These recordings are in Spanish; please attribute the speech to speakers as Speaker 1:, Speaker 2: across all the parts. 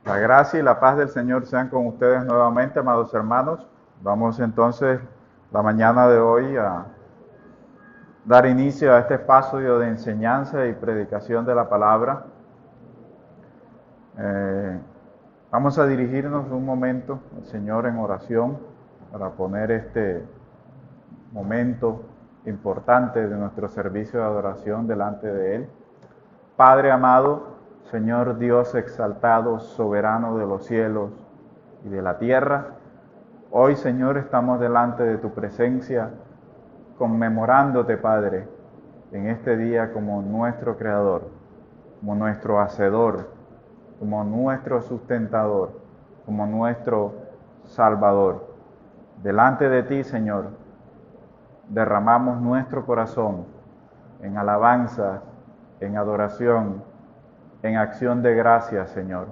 Speaker 1: La gracia y la paz del Señor sean con ustedes nuevamente, amados hermanos. Vamos entonces la mañana de hoy a dar inicio a este espacio de enseñanza y predicación de la palabra. Eh, Vamos a dirigirnos un momento al Señor en oración para poner este momento importante de nuestro servicio de adoración delante de Él. Padre amado, Señor Dios exaltado, soberano de los cielos y de la tierra, hoy, Señor, estamos delante de tu presencia, conmemorándote, Padre, en este día como nuestro Creador, como nuestro Hacedor, como nuestro sustentador, como nuestro Salvador. Delante de ti, Señor, derramamos nuestro corazón en alabanza, en adoración, en acción de gracias, Señor.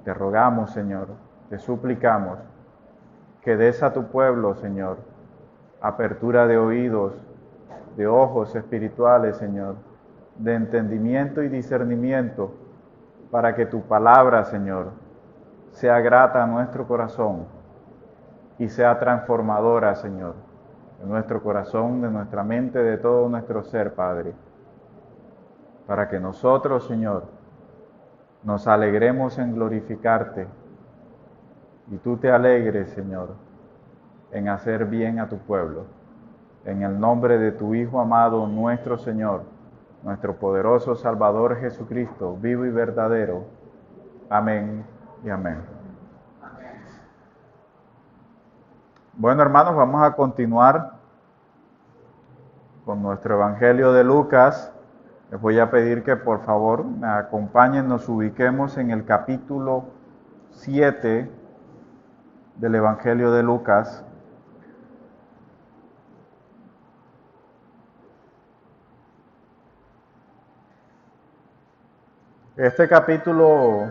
Speaker 1: Te rogamos, Señor, te suplicamos que des a tu pueblo, Señor, apertura de oídos, de ojos espirituales, Señor, de entendimiento y discernimiento, para que tu palabra, Señor, sea grata a nuestro corazón y sea transformadora, Señor, de nuestro corazón, de nuestra mente, de todo nuestro ser, Padre, para que nosotros, Señor, nos alegremos en glorificarte y tú te alegres, Señor, en hacer bien a tu pueblo. En el nombre de tu Hijo amado, nuestro Señor, nuestro poderoso Salvador Jesucristo, vivo y verdadero. Amén y amén. Bueno, hermanos, vamos a continuar con nuestro Evangelio de Lucas. Les voy a pedir que por favor me acompañen, nos ubiquemos en el capítulo 7 del Evangelio de Lucas. Este capítulo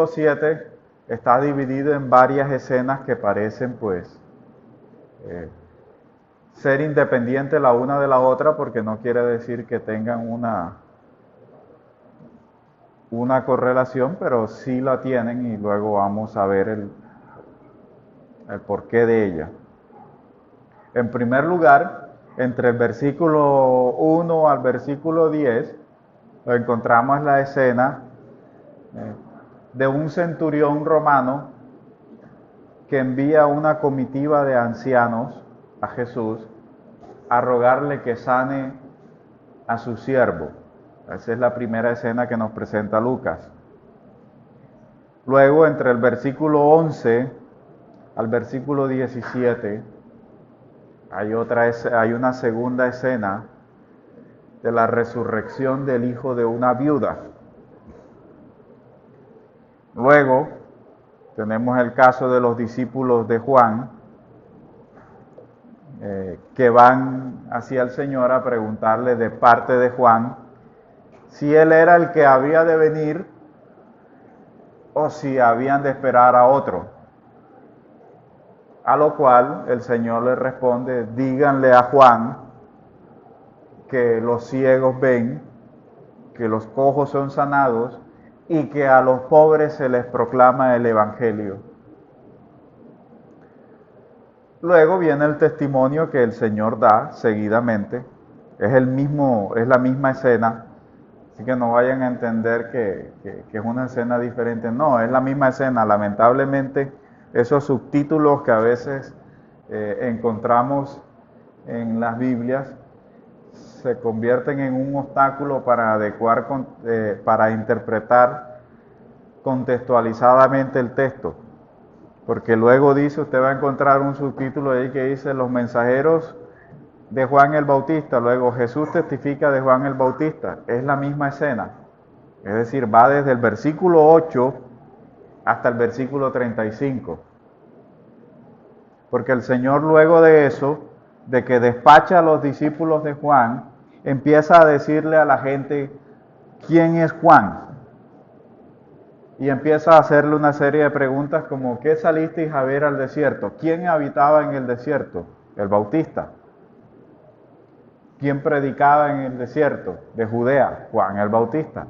Speaker 1: 7 está dividido en varias escenas que parecen ser independientes la una de la otra, porque no quiere decir que tengan una correlación, pero sí la tienen y luego vamos a ver el porqué de ella. En primer lugar, entre el versículo 1 al versículo 10, encontramos la escena de un centurión romano que envía una comitiva de ancianos a Jesús a rogarle que sane a su siervo. Esa es la primera escena que nos presenta Lucas. Luego, entre el versículo 11 al versículo 17, hay una segunda escena de la resurrección del hijo de una viuda. Luego, tenemos el caso de los discípulos de Juan, que van hacia el Señor a preguntarle de parte de Juan si él era el que había de venir o si habían de esperar a otro. A lo cual el Señor le responde: díganle a Juan que los ciegos ven, que los cojos son sanados y que a los pobres se les proclama el Evangelio. Luego viene el testimonio que el Señor da seguidamente. Es la misma escena, así que no vayan a entender que es una escena diferente. No, es la misma escena. Lamentablemente, esos subtítulos que a veces encontramos en las Biblias se convierten en un obstáculo para para interpretar contextualizadamente el texto. Porque luego dice, usted va a encontrar un subtítulo ahí que dice los mensajeros de Juan el Bautista. Luego Jesús testifica de Juan el Bautista. Es la misma escena. Es decir, va desde el versículo 8 hasta el versículo 35. Porque el Señor luego de eso, de que despacha a los discípulos de Juan, empieza a decirle a la gente quién es Juan. Y empieza a hacerle una serie de preguntas como: ¿qué salisteis a ver al desierto? ¿Quién habitaba en el desierto? El Bautista. ¿Quién predicaba en el desierto de Judea? Juan el Bautista.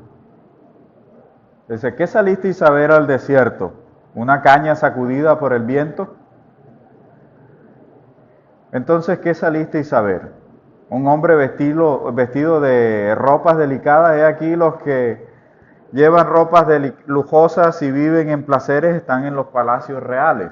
Speaker 1: Dice, ¿qué salisteis a ver al desierto? ¿Una caña sacudida por el viento? Entonces, ¿qué salisteis a ver? ¿Un hombre vestido de ropas delicadas? He aquí los que llevan ropas lujosas y viven en placeres están en los palacios reales.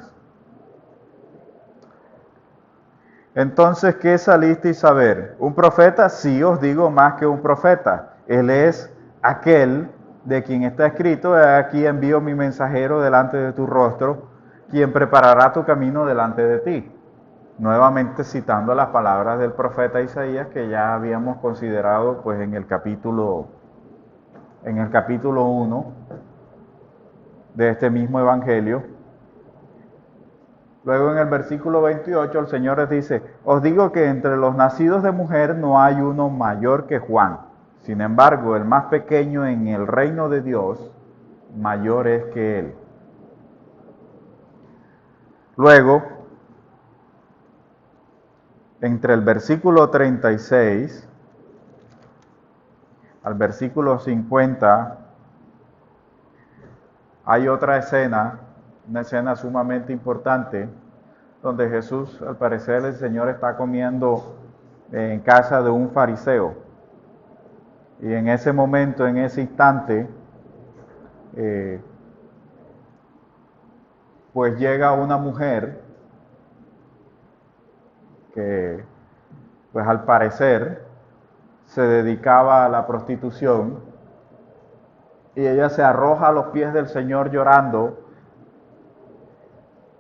Speaker 1: Entonces, ¿qué salisteis a ver? ¿Un profeta? Sí, os digo más que un profeta. Él es aquel de quien está escrito, he aquí envío mi mensajero delante de tu rostro, quien preparará tu camino delante de ti. Nuevamente citando las palabras del profeta Isaías que ya habíamos considerado pues en el capítulo 1 de este mismo evangelio. Luego en el versículo 28 el Señor les dice, os digo que entre los nacidos de mujer no hay uno mayor que Juan. Sin embargo, el más pequeño en el reino de Dios, mayor es que él. Luego, entre el versículo 36 al versículo 50, hay otra escena, una escena sumamente importante, donde Jesús, al parecer, el Señor está comiendo en casa de un fariseo. Y en ese momento, en ese instante, pues llega una mujer que, pues al parecer, se dedicaba a la prostitución, y ella se arroja a los pies del Señor llorando,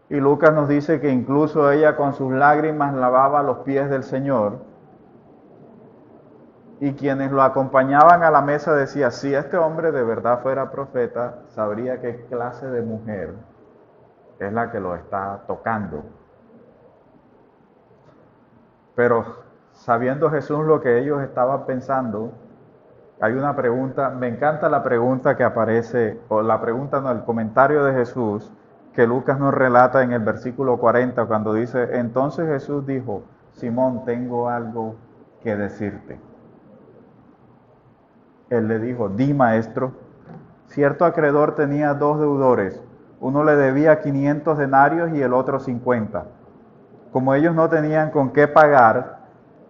Speaker 1: y Lucas nos dice que incluso ella con sus lágrimas lavaba los pies del Señor, y quienes lo acompañaban a la mesa decían, si este hombre de verdad fuera profeta, sabría qué clase de mujer es la que lo está tocando. Pero sabiendo Jesús lo que ellos estaban pensando, hay una pregunta, me encanta la pregunta que aparece, o la pregunta no, el comentario de Jesús, que Lucas nos relata en el versículo 40, cuando dice, entonces Jesús dijo, Simón, tengo algo que decirte. Él le dijo, di maestro. Cierto acreedor tenía 2 deudores, uno le debía 500 denarios y el otro 50. Como ellos no tenían con qué pagar,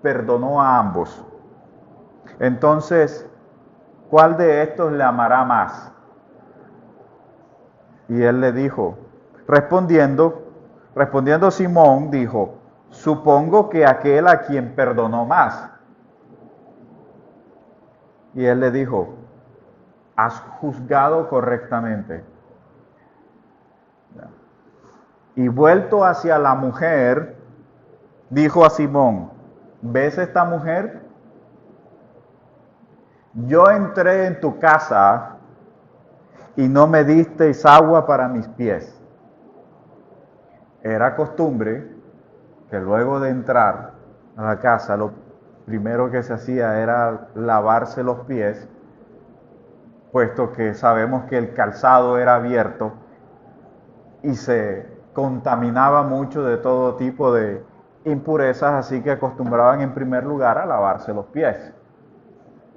Speaker 1: perdonó a ambos. Entonces, ¿cuál de estos le amará más? Y él le dijo, respondiendo Simón, dijo, supongo que aquel a quien perdonó más. Y él le dijo, has juzgado correctamente. Y vuelto hacia la mujer, dijo a Simón, ¿ves esta mujer? Yo entré en tu casa y no me disteis agua para mis pies. Era costumbre que luego de entrar a la casa, lo primero que se hacía era lavarse los pies, puesto que sabemos que el calzado era abierto y se contaminaba mucho de todo tipo de impurezas, así que acostumbraban en primer lugar a lavarse los pies,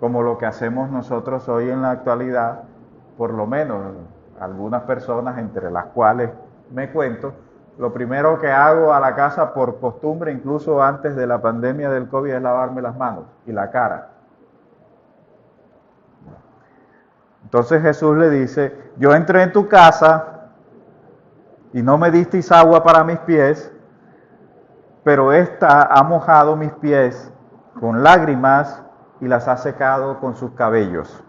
Speaker 1: como lo que hacemos nosotros hoy en la actualidad, por lo menos algunas personas, entre las cuales me cuento, lo primero que hago a la casa por costumbre, incluso antes de la pandemia del COVID, es lavarme las manos y la cara. Entonces Jesús le dice, yo entré en tu casa y no me disteis agua para mis pies, pero ésta ha mojado mis pies con lágrimas y las ha secado con sus cabellos.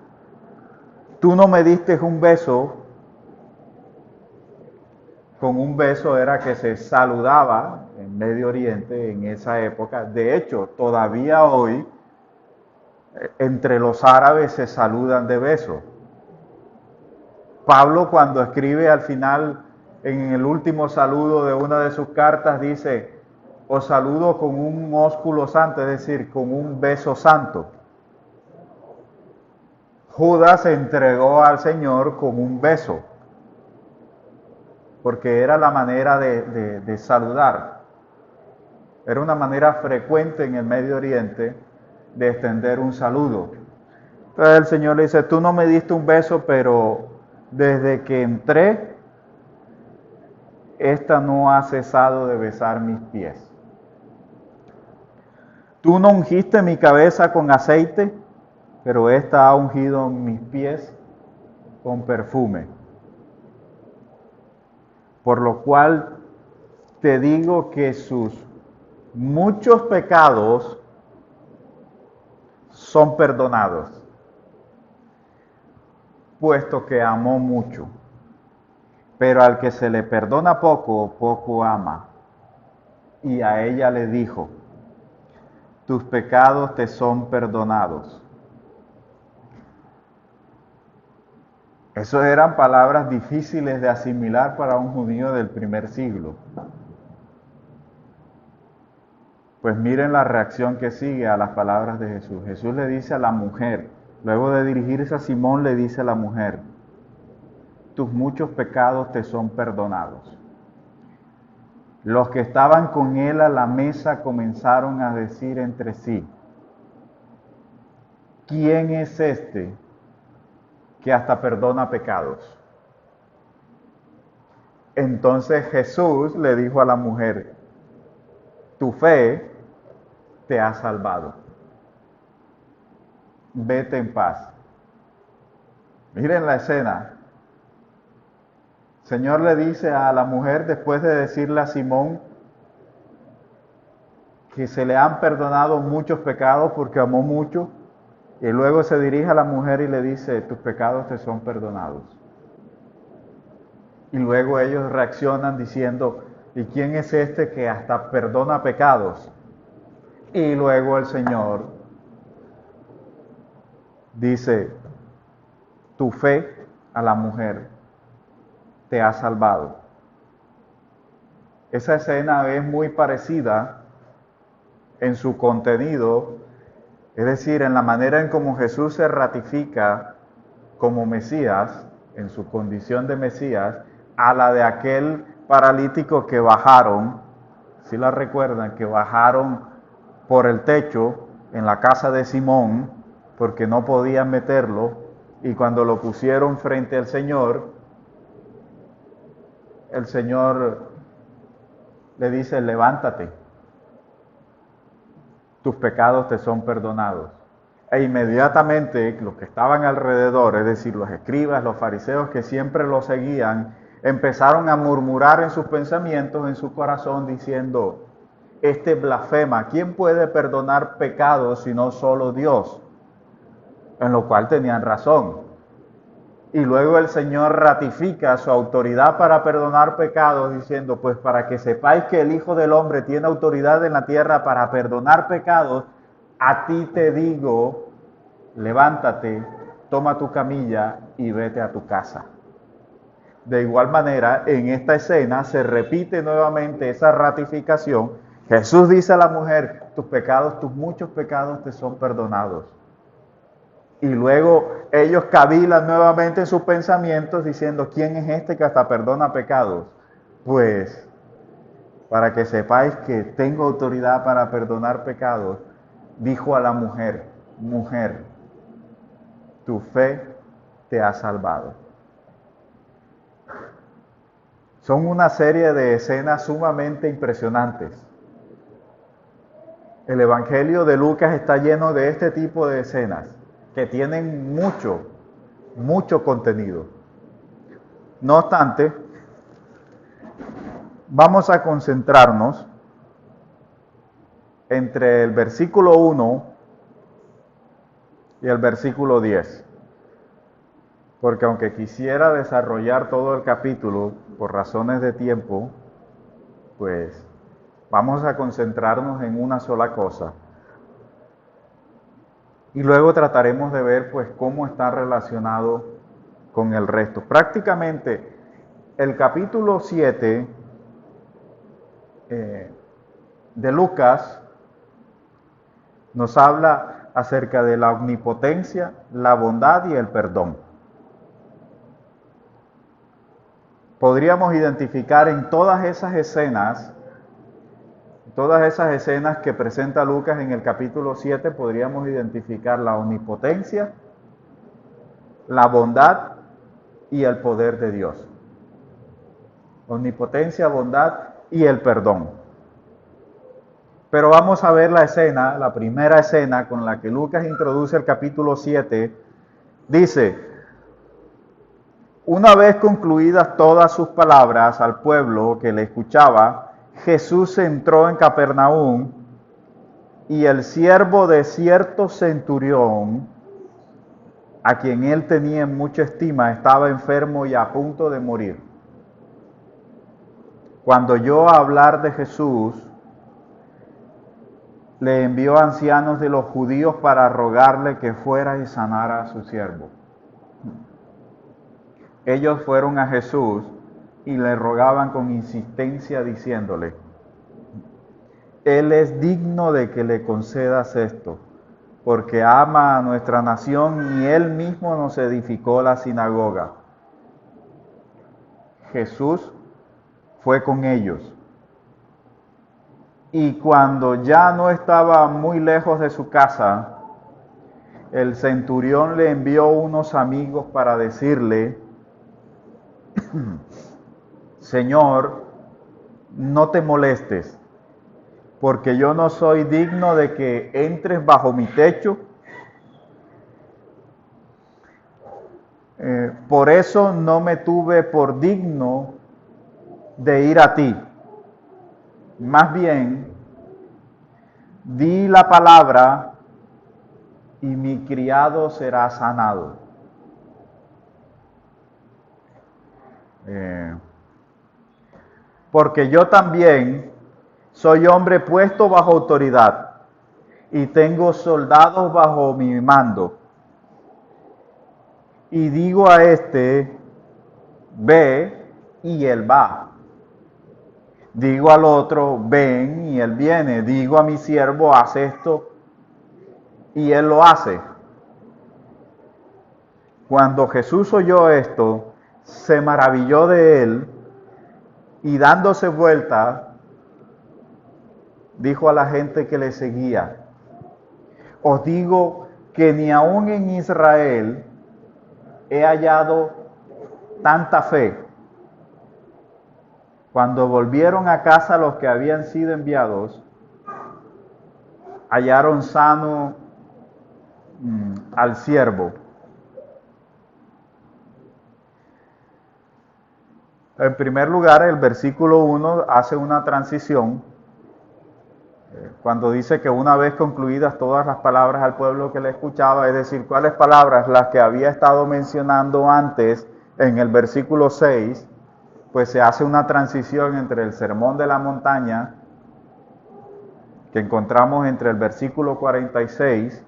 Speaker 1: Tú no me diste un beso. Con un beso era que se saludaba en Medio Oriente en esa época. De hecho, todavía hoy, entre los árabes se saludan de beso. Pablo, cuando escribe al final, en el último saludo de una de sus cartas, dice, os saludo con un ósculo santo, es decir, con un beso santo. Judas se entregó al Señor con un beso, porque era la manera de saludar. Era una manera frecuente en el Medio Oriente de extender un saludo. Entonces el Señor le dice, tú no me diste un beso, pero desde que entré, esta no ha cesado de besar mis pies. Tú no ungiste mi cabeza con aceite, pero esta ha ungido mis pies con perfume. Por lo cual te digo que sus muchos pecados son perdonados, puesto que amó mucho. Pero al que se le perdona poco, poco ama. Y a ella le dijo, tus pecados te son perdonados. Esas eran palabras difíciles de asimilar para un judío del primer siglo. Pues miren la reacción que sigue a las palabras de Jesús. Jesús le dice a la mujer, luego de dirigirse a Simón, le dice a la mujer, tus muchos pecados te son perdonados. Los que estaban con él a la mesa comenzaron a decir entre sí, ¿quién es este que hasta perdona pecados? Entonces Jesús le dijo a la mujer, tu fe te ha salvado. Vete en paz. Miren la escena. El Señor le dice a la mujer, después de decirle a Simón que se le han perdonado muchos pecados porque amó mucho, y luego se dirige a la mujer y le dice, tus pecados te son perdonados. Y luego ellos reaccionan diciendo, ¿y quién es este que hasta perdona pecados? Y luego el Señor dice, tu fe a la mujer te ha salvado. Esa escena es muy parecida en su contenido, es decir, en la manera en cómo Jesús se ratifica como Mesías, en su condición de Mesías, a la de aquel paralítico que bajaron, si la recuerdan, que bajaron por el techo en la casa de Simón, porque no podían meterlo, y cuando lo pusieron frente al Señor, el Señor le dice, levántate, tus pecados te son perdonados. E inmediatamente los que estaban alrededor, es decir, los escribas, los fariseos que siempre lo seguían, empezaron a murmurar en sus pensamientos, en su corazón, diciendo, este blasfema, ¿quién puede perdonar pecados sino solo Dios? En lo cual tenían razón. Y luego el Señor ratifica su autoridad para perdonar pecados diciendo, pues para que sepáis que el Hijo del Hombre tiene autoridad en la tierra para perdonar pecados, a ti te digo, levántate, toma tu camilla y vete a tu casa. De igual manera, en esta escena se repite nuevamente esa ratificación. Jesús dice a la mujer, tus pecados, tus muchos pecados te son perdonados. Y luego ellos cavilan nuevamente en sus pensamientos diciendo, ¿quién es este que hasta perdona pecados? Pues, para que sepáis que tengo autoridad para perdonar pecados, dijo a la mujer, mujer, tu fe te ha salvado. Son una serie de escenas sumamente impresionantes. El Evangelio de Lucas está lleno de este tipo de escenas que tienen mucho contenido. No obstante, vamos a concentrarnos entre el versículo 1 y el versículo 10. Porque aunque quisiera desarrollar todo el capítulo por razones de tiempo, pues vamos a concentrarnos en una sola cosa. Y luego trataremos de ver pues cómo está relacionado con el resto. Prácticamente el capítulo 7 de Lucas nos habla acerca de la omnipotencia, la bondad y el perdón. Podríamos identificar en todas esas escenas que presenta Lucas en el capítulo 7, podríamos identificar la omnipotencia, la bondad y el poder de Dios. Omnipotencia, bondad y el perdón. Pero vamos a ver la escena, la primera escena con la que Lucas introduce el capítulo 7. Dice: una vez concluidas todas sus palabras al pueblo que le escuchaba, Jesús entró en Capernaum, y el siervo de cierto centurión, a quien él tenía en mucha estima, estaba enfermo y a punto de morir. Cuando oyó hablar de Jesús, le envió ancianos de los judíos para rogarle que fuera y sanara a su siervo. Ellos fueron a Jesús y le rogaban con insistencia diciéndole: Él es digno de que le concedas esto, porque ama a nuestra nación y Él mismo nos edificó la sinagoga. Jesús fue con ellos. Y cuando ya no estaba muy lejos de su casa, el centurión le envió unos amigos para decirle: Señor, no te molestes, porque yo no soy digno de que entres bajo mi techo. Por eso no me tuve por digno de ir a ti. Más bien, di la palabra y mi criado será sanado. Porque yo también soy hombre puesto bajo autoridad y tengo soldados bajo mi mando. Y digo a este: ve, y él va. Digo al otro: ven, y él viene. Digo a mi siervo: haz esto, y él lo hace. Cuando Jesús oyó esto, se maravilló de él, y dándose vuelta, dijo a la gente que le seguía: os digo que ni aun en Israel he hallado tanta fe. Cuando volvieron a casa los que habían sido enviados, hallaron sano al siervo. En primer lugar, el versículo 1 hace una transición cuando dice que una vez concluidas todas las palabras al pueblo que le escuchaba, es decir, ¿cuáles palabras? Las que había estado mencionando antes en el versículo 6, pues se hace una transición entre el sermón de la montaña, que encontramos entre el versículo 46,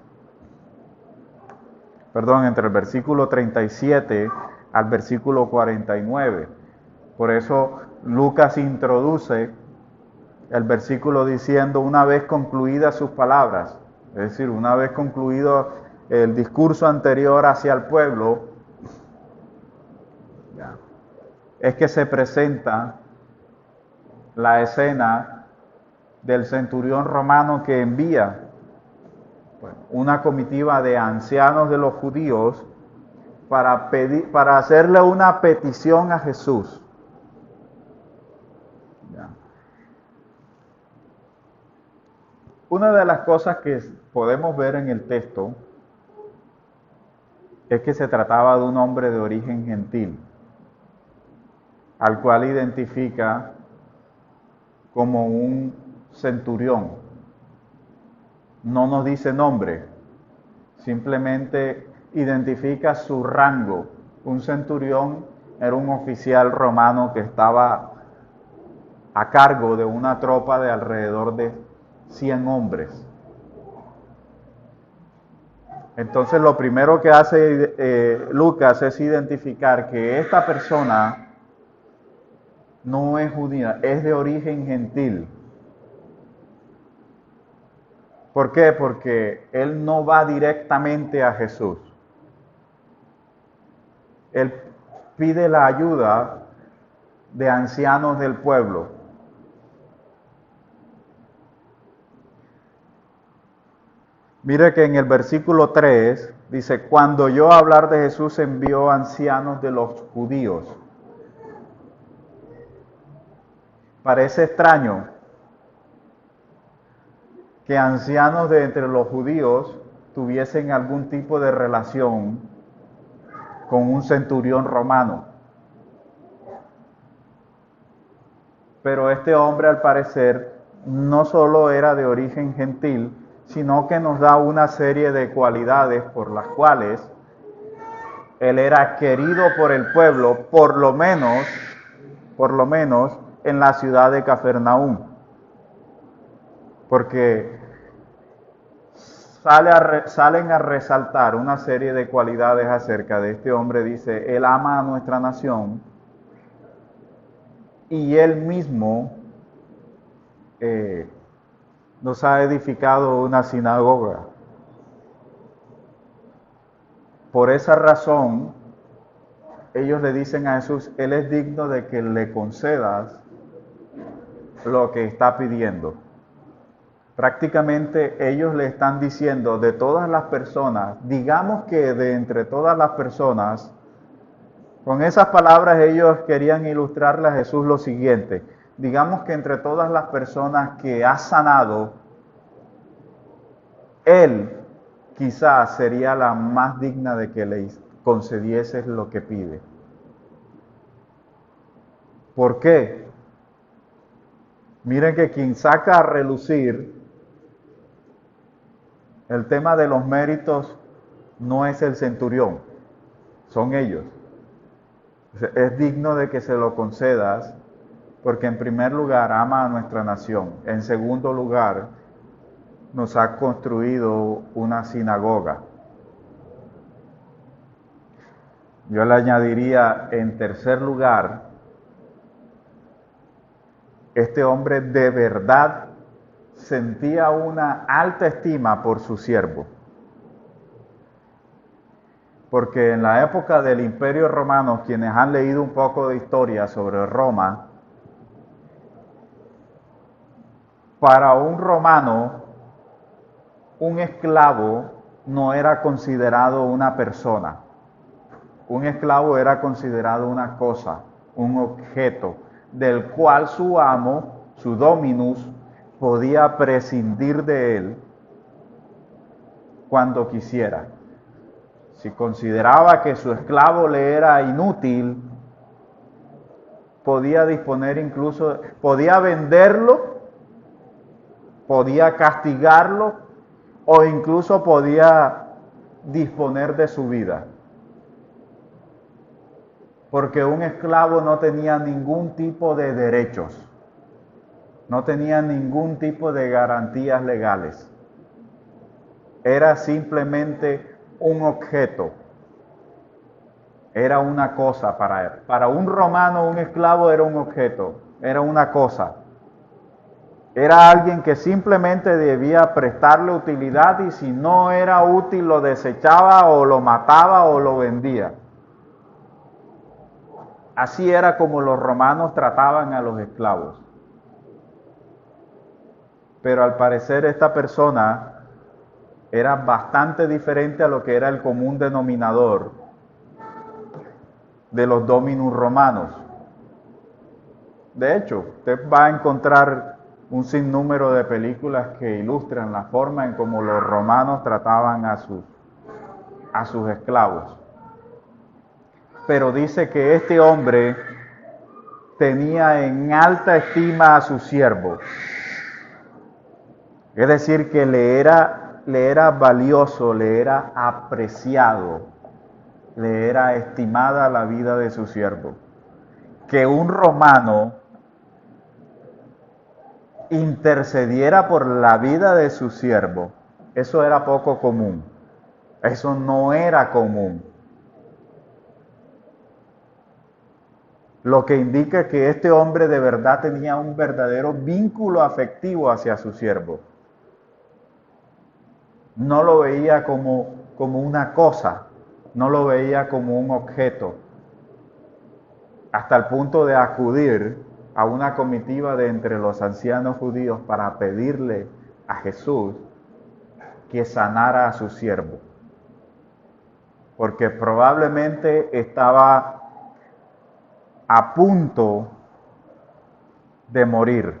Speaker 1: entre el versículo 37 al versículo 49. Por eso Lucas introduce el versículo diciendo: una vez concluidas sus palabras, es decir, una vez concluido el discurso anterior hacia el pueblo, es que se presenta la escena del centurión romano que envía una comitiva de ancianos de los judíos para hacerle una petición a Jesús. Una de las cosas que podemos ver en el texto es que se trataba de un hombre de origen gentil, al cual identifica como un centurión. No nos dice nombre, simplemente identifica su rango. Un centurión era un oficial romano que estaba a cargo de una tropa de alrededor de 100 hombres. Entonces lo primero que hace Lucas es identificar que esta persona no es judía, es de origen gentil. ¿Por qué? Porque él no va directamente a Jesús. Él pide la ayuda de ancianos del pueblo. Mire que en el versículo 3 Dice, cuando oyó hablar de Jesús, envió ancianos de los judíos. Parece extraño que ancianos de entre los judíos tuviesen algún tipo de relación con un centurión romano. Pero este hombre, al parecer, no solo era de origen gentil, sino que nos da una serie de cualidades por las cuales él era querido por el pueblo, por lo menos en la ciudad de Cafarnaúm. Porque salen a resaltar una serie de cualidades acerca de este hombre. Dice, él ama a nuestra nación y él mismo nos ha edificado una sinagoga. Por esa razón, ellos le dicen a Jesús, Él es digno de que le concedas lo que está pidiendo. Prácticamente ellos le están diciendo de todas las personas, digamos que de entre todas las personas, con esas palabras ellos querían ilustrarle a Jesús lo siguiente. Digamos que entre todas las personas que ha sanado, Él quizás sería la más digna de que le concedieses lo que pide. ¿Por qué? Miren que quien saca a relucir el tema de los méritos no es el centurión, son ellos. Es digno de que se lo concedas porque en primer lugar ama a nuestra nación, en segundo lugar nos ha construido una sinagoga. Yo le añadiría en tercer lugar, este hombre de verdad sentía una alta estima por su siervo. Porque en la época del Imperio Romano, quienes han leído un poco de historia sobre Roma, para un romano, un esclavo no era considerado una persona. Un esclavo era considerado una cosa, un objeto, del cual su amo, su dominus, podía prescindir de él cuando quisiera. Si consideraba que su esclavo le era inútil, podía disponer incluso, podía venderlo, podía castigarlo o incluso podía disponer de su vida. Porque un esclavo no tenía ningún tipo de derechos, no tenía ningún tipo de garantías legales. Era simplemente un objeto, era una cosa para él. Para un romano, un esclavo era un objeto, era una cosa. Era alguien que simplemente debía prestarle utilidad y si no era útil lo desechaba o lo mataba o lo vendía. Así era como los romanos trataban a los esclavos. Pero al parecer esta persona era bastante diferente a lo que era el común denominador de los dominus romanos. De hecho, usted va a encontrar un sinnúmero de películas que ilustran la forma en cómo los romanos trataban a sus esclavos. Pero dice que este hombre tenía en alta estima a su siervo. Es decir, que le era valioso, le era apreciado, le era estimada la vida de su siervo. Que un romano intercediera por la vida de su siervo, eso era poco común. Eso no era común. Lo que indica que este hombre de verdad tenía un verdadero vínculo afectivo hacia su siervo. No lo veía como una cosa, no lo veía como un objeto, hasta el punto de acudir a una comitiva de entre los ancianos judíos para pedirle a Jesús que sanara a su siervo. porque probablemente estaba a punto de morir.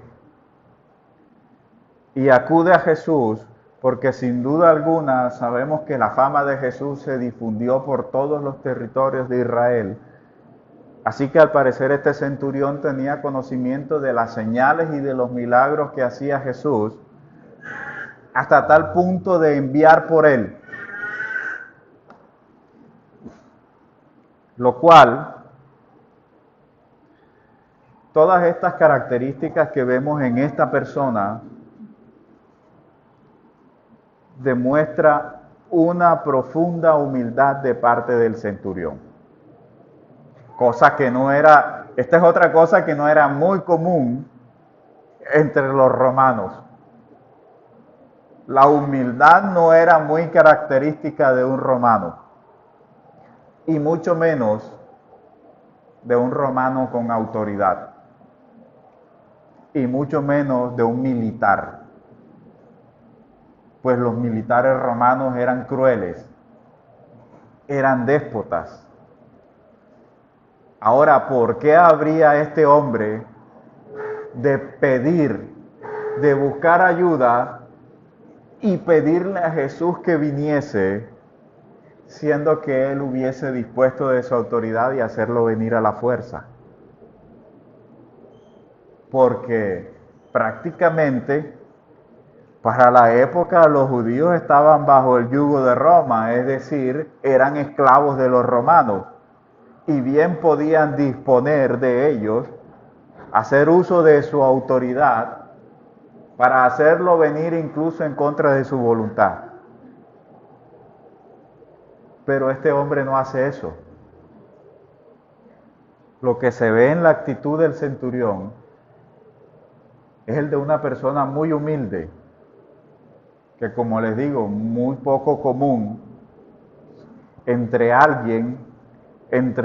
Speaker 1: Y acude a Jesús porque sin duda alguna sabemos que la fama de Jesús se difundió por todos los territorios de Israel. Así que al parecer este centurión tenía conocimiento de las señales y de los milagros que hacía Jesús, hasta tal punto de enviar por él. Lo cual, todas estas características que vemos en esta persona demuestra una profunda humildad de parte del centurión. Cosa que no era, esta es otra cosa que no era muy común entre los romanos. La humildad no era muy característica de un romano, y mucho menos de un romano con autoridad, y mucho menos de un militar, pues los militares romanos eran crueles, eran déspotas. Ahora, ¿por qué habría este hombre de pedir, de buscar ayuda y pedirle a Jesús que viniese, siendo que él hubiese dispuesto de su autoridad y hacerlo venir a la fuerza? Porque prácticamente para la época los judíos estaban bajo el yugo de Roma, es decir, eran esclavos de los romanos, y bien podían disponer de ellos, hacer uso de su autoridad para hacerlo venir incluso en contra de su voluntad. Pero este hombre no hace eso. Lo que se ve en la actitud del centurión es el de una persona muy humilde, que como les digo, muy poco común entre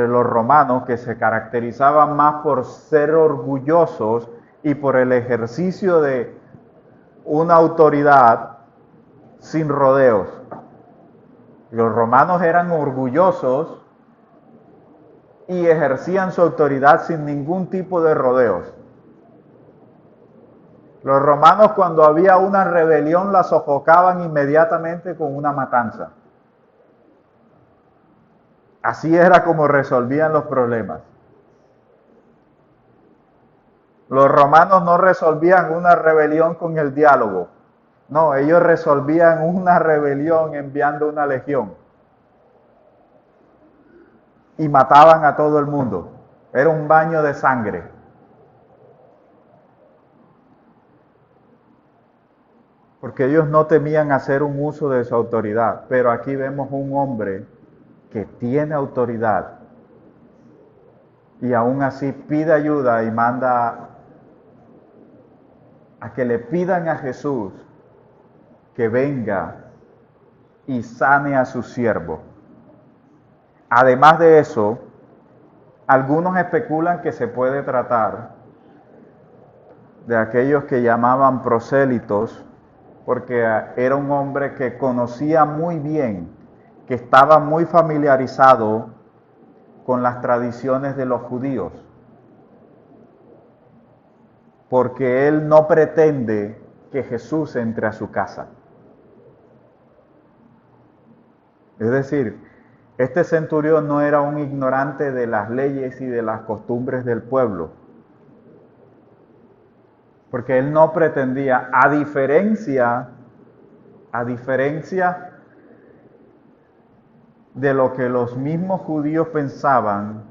Speaker 1: los romanos, que se caracterizaban más por ser orgullosos y por el ejercicio de una autoridad sin rodeos. Los romanos eran orgullosos y ejercían su autoridad sin ningún tipo de rodeos. Los romanos, cuando había una rebelión, la sofocaban inmediatamente con una matanza. Así era como resolvían los problemas. Los romanos no resolvían una rebelión con el diálogo. No, ellos resolvían una rebelión enviando una legión. Y mataban a todo el mundo. Era un baño de sangre. Porque ellos no temían hacer un uso de su autoridad. Pero aquí vemos un hombre que tiene autoridad y aún así pide ayuda y manda a que le pidan a Jesús que venga y sane a su siervo. Además de eso, algunos especulan que se puede tratar de aquellos que llamaban prosélitos, porque era un hombre que conocía muy bien, que estaba muy familiarizado con las tradiciones de los judíos, porque él no pretende que Jesús entre a su casa. Es decir, este centurión no era un ignorante de las leyes y de las costumbres del pueblo, porque él no pretendía, a diferencia de lo que los mismos judíos pensaban.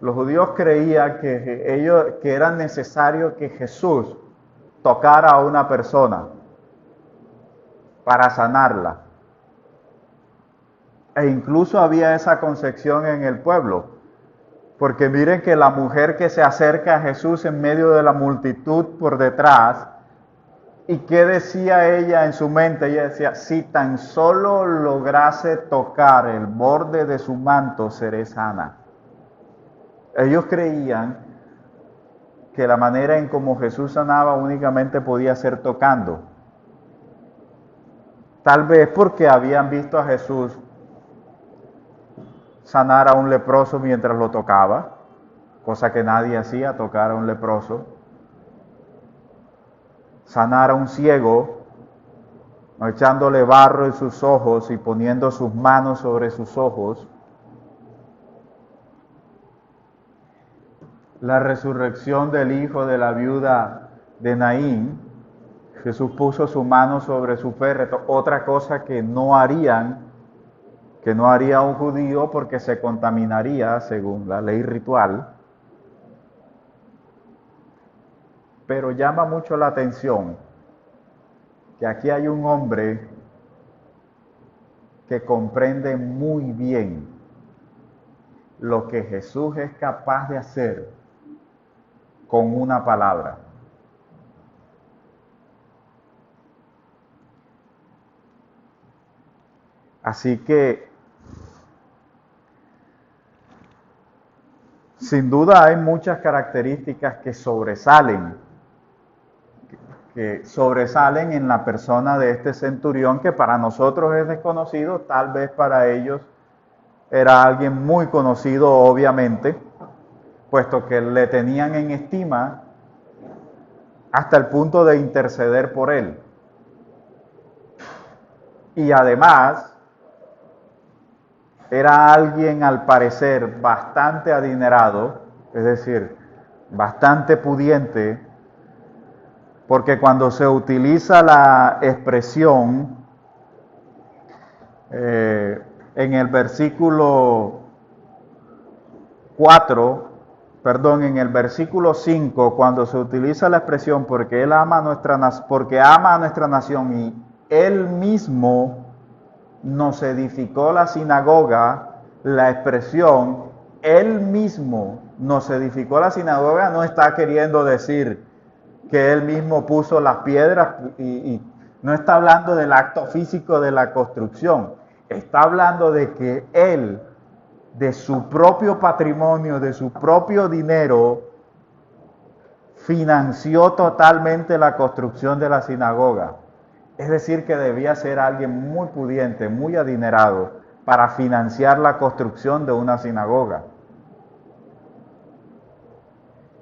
Speaker 1: Los judíos creían que era necesario que Jesús tocara a una persona para sanarla. E incluso había esa concepción en el pueblo, porque miren que la mujer que se acerca a Jesús en medio de la multitud por detrás, ¿y qué decía ella en su mente? Ella decía, si tan solo lograse tocar el borde de su manto, seré sana. Ellos creían que la manera en cómo Jesús sanaba únicamente podía ser tocando. Tal vez porque habían visto a Jesús sanar a un leproso mientras lo tocaba, cosa que nadie hacía, tocar a un leproso. Sanar a un ciego, echándole barro en sus ojos y poniendo sus manos sobre sus ojos. La resurrección del hijo de la viuda de Naín, Jesús puso su mano sobre su féretro, otra cosa que no haría un judío porque se contaminaría según la ley ritual. Pero llama mucho la atención que aquí hay un hombre que comprende muy bien lo que Jesús es capaz de hacer con una palabra. Así que, sin duda hay muchas características que sobresalen en la persona de este centurión, que para nosotros es desconocido, tal vez para ellos era alguien muy conocido, obviamente, puesto que le tenían en estima hasta el punto de interceder por él. Y además, era alguien al parecer bastante adinerado, es decir, bastante pudiente, porque cuando se utiliza la expresión en el versículo 4, en el versículo 5, cuando se utiliza la expresión porque ama a nuestra nación y él mismo nos edificó la sinagoga, la expresión él mismo nos edificó la sinagoga no está queriendo decir que él mismo puso las piedras y no está hablando del acto físico de la construcción, está hablando de que él, de su propio patrimonio, de su propio dinero, financió totalmente la construcción de la sinagoga. Es decir, que debía ser alguien muy pudiente, muy adinerado, para financiar la construcción de una sinagoga.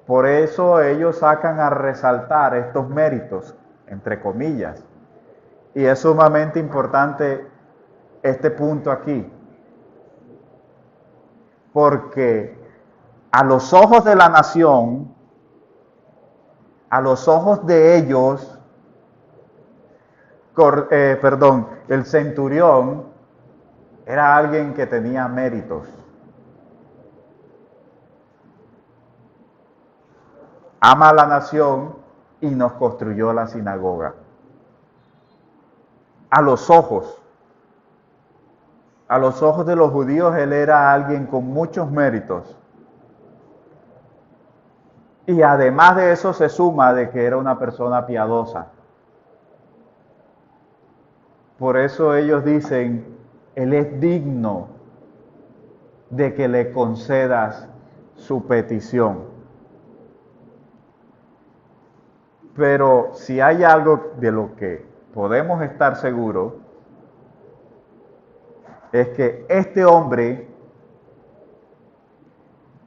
Speaker 1: Por eso ellos sacan a resaltar estos méritos, entre comillas. Y es sumamente importante este punto aquí. Porque a los ojos de la nación, a los ojos de ellos, el centurión era alguien que tenía méritos. Ama a la nación y nos construyó la sinagoga. A los ojos de los judíos, él era alguien con muchos méritos. Y además de eso se suma de que era una persona piadosa. Por eso ellos dicen, él es digno de que le concedas su petición. Pero si hay algo de lo que podemos estar seguros, es que este hombre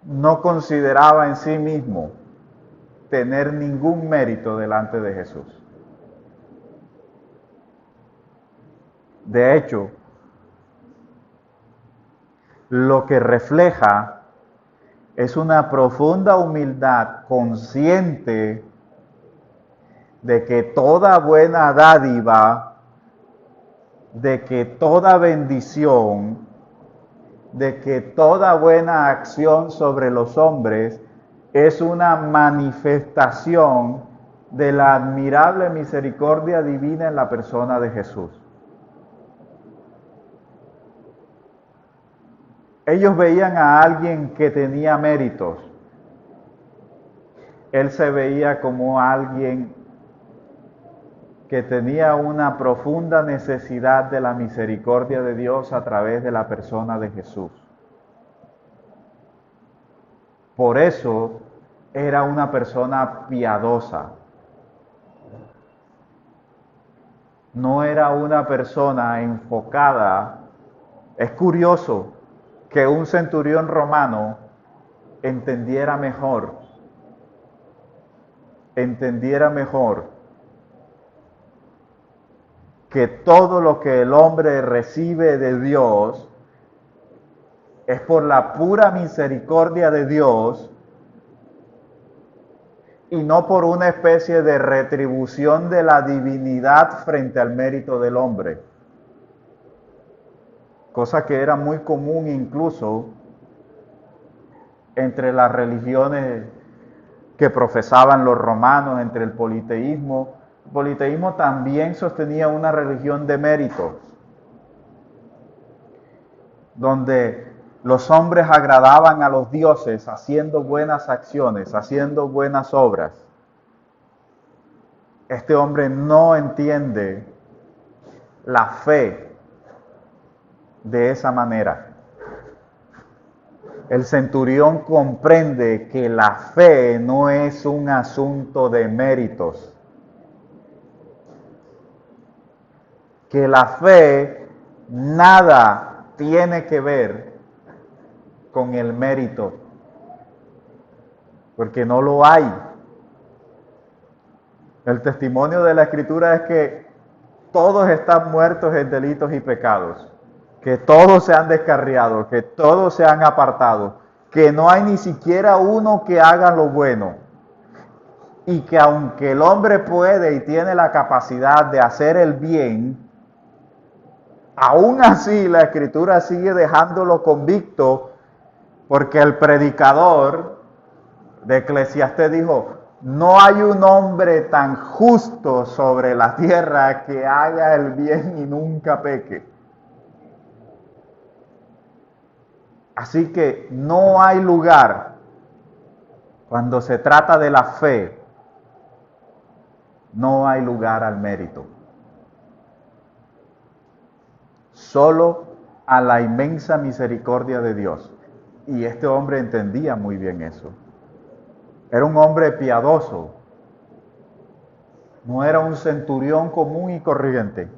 Speaker 1: no consideraba en sí mismo tener ningún mérito delante de Jesús. De hecho, lo que refleja es una profunda humildad, consciente de que toda buena dádiva, de que toda bendición, de que toda buena acción sobre los hombres es una manifestación de la admirable misericordia divina en la persona de Jesús. Ellos veían a alguien que tenía méritos. Él se veía como alguien que tenía una profunda necesidad de la misericordia de Dios a través de la persona de Jesús. Por eso era una persona piadosa. No era una persona enfocada. Es curioso, que un centurión romano entendiera mejor que todo lo que el hombre recibe de Dios es por la pura misericordia de Dios y no por una especie de retribución de la divinidad frente al mérito del hombre. Cosa que era muy común incluso entre las religiones que profesaban los romanos, entre el politeísmo. El politeísmo también sostenía una religión de méritos, donde los hombres agradaban a los dioses haciendo buenas acciones, haciendo buenas obras. Este hombre no entiende la fe de esa manera. El centurión comprende que la fe no es un asunto de méritos, que la fe nada tiene que ver con el mérito, porque no lo hay. El testimonio de la Escritura es que todos están muertos en delitos y pecados, que todos se han descarriado, que todos se han apartado, que no hay ni siquiera uno que haga lo bueno, y que aunque el hombre puede y tiene la capacidad de hacer el bien, aún así la Escritura sigue dejándolo convicto, porque el predicador de Eclesiastés dijo: no hay un hombre tan justo sobre la tierra que haga el bien y nunca peque. Así que no hay lugar cuando se trata de la fe, no hay lugar al mérito. Solo a la inmensa misericordia de Dios. Y este hombre entendía muy bien eso. Era un hombre piadoso. No era un centurión común y corriente.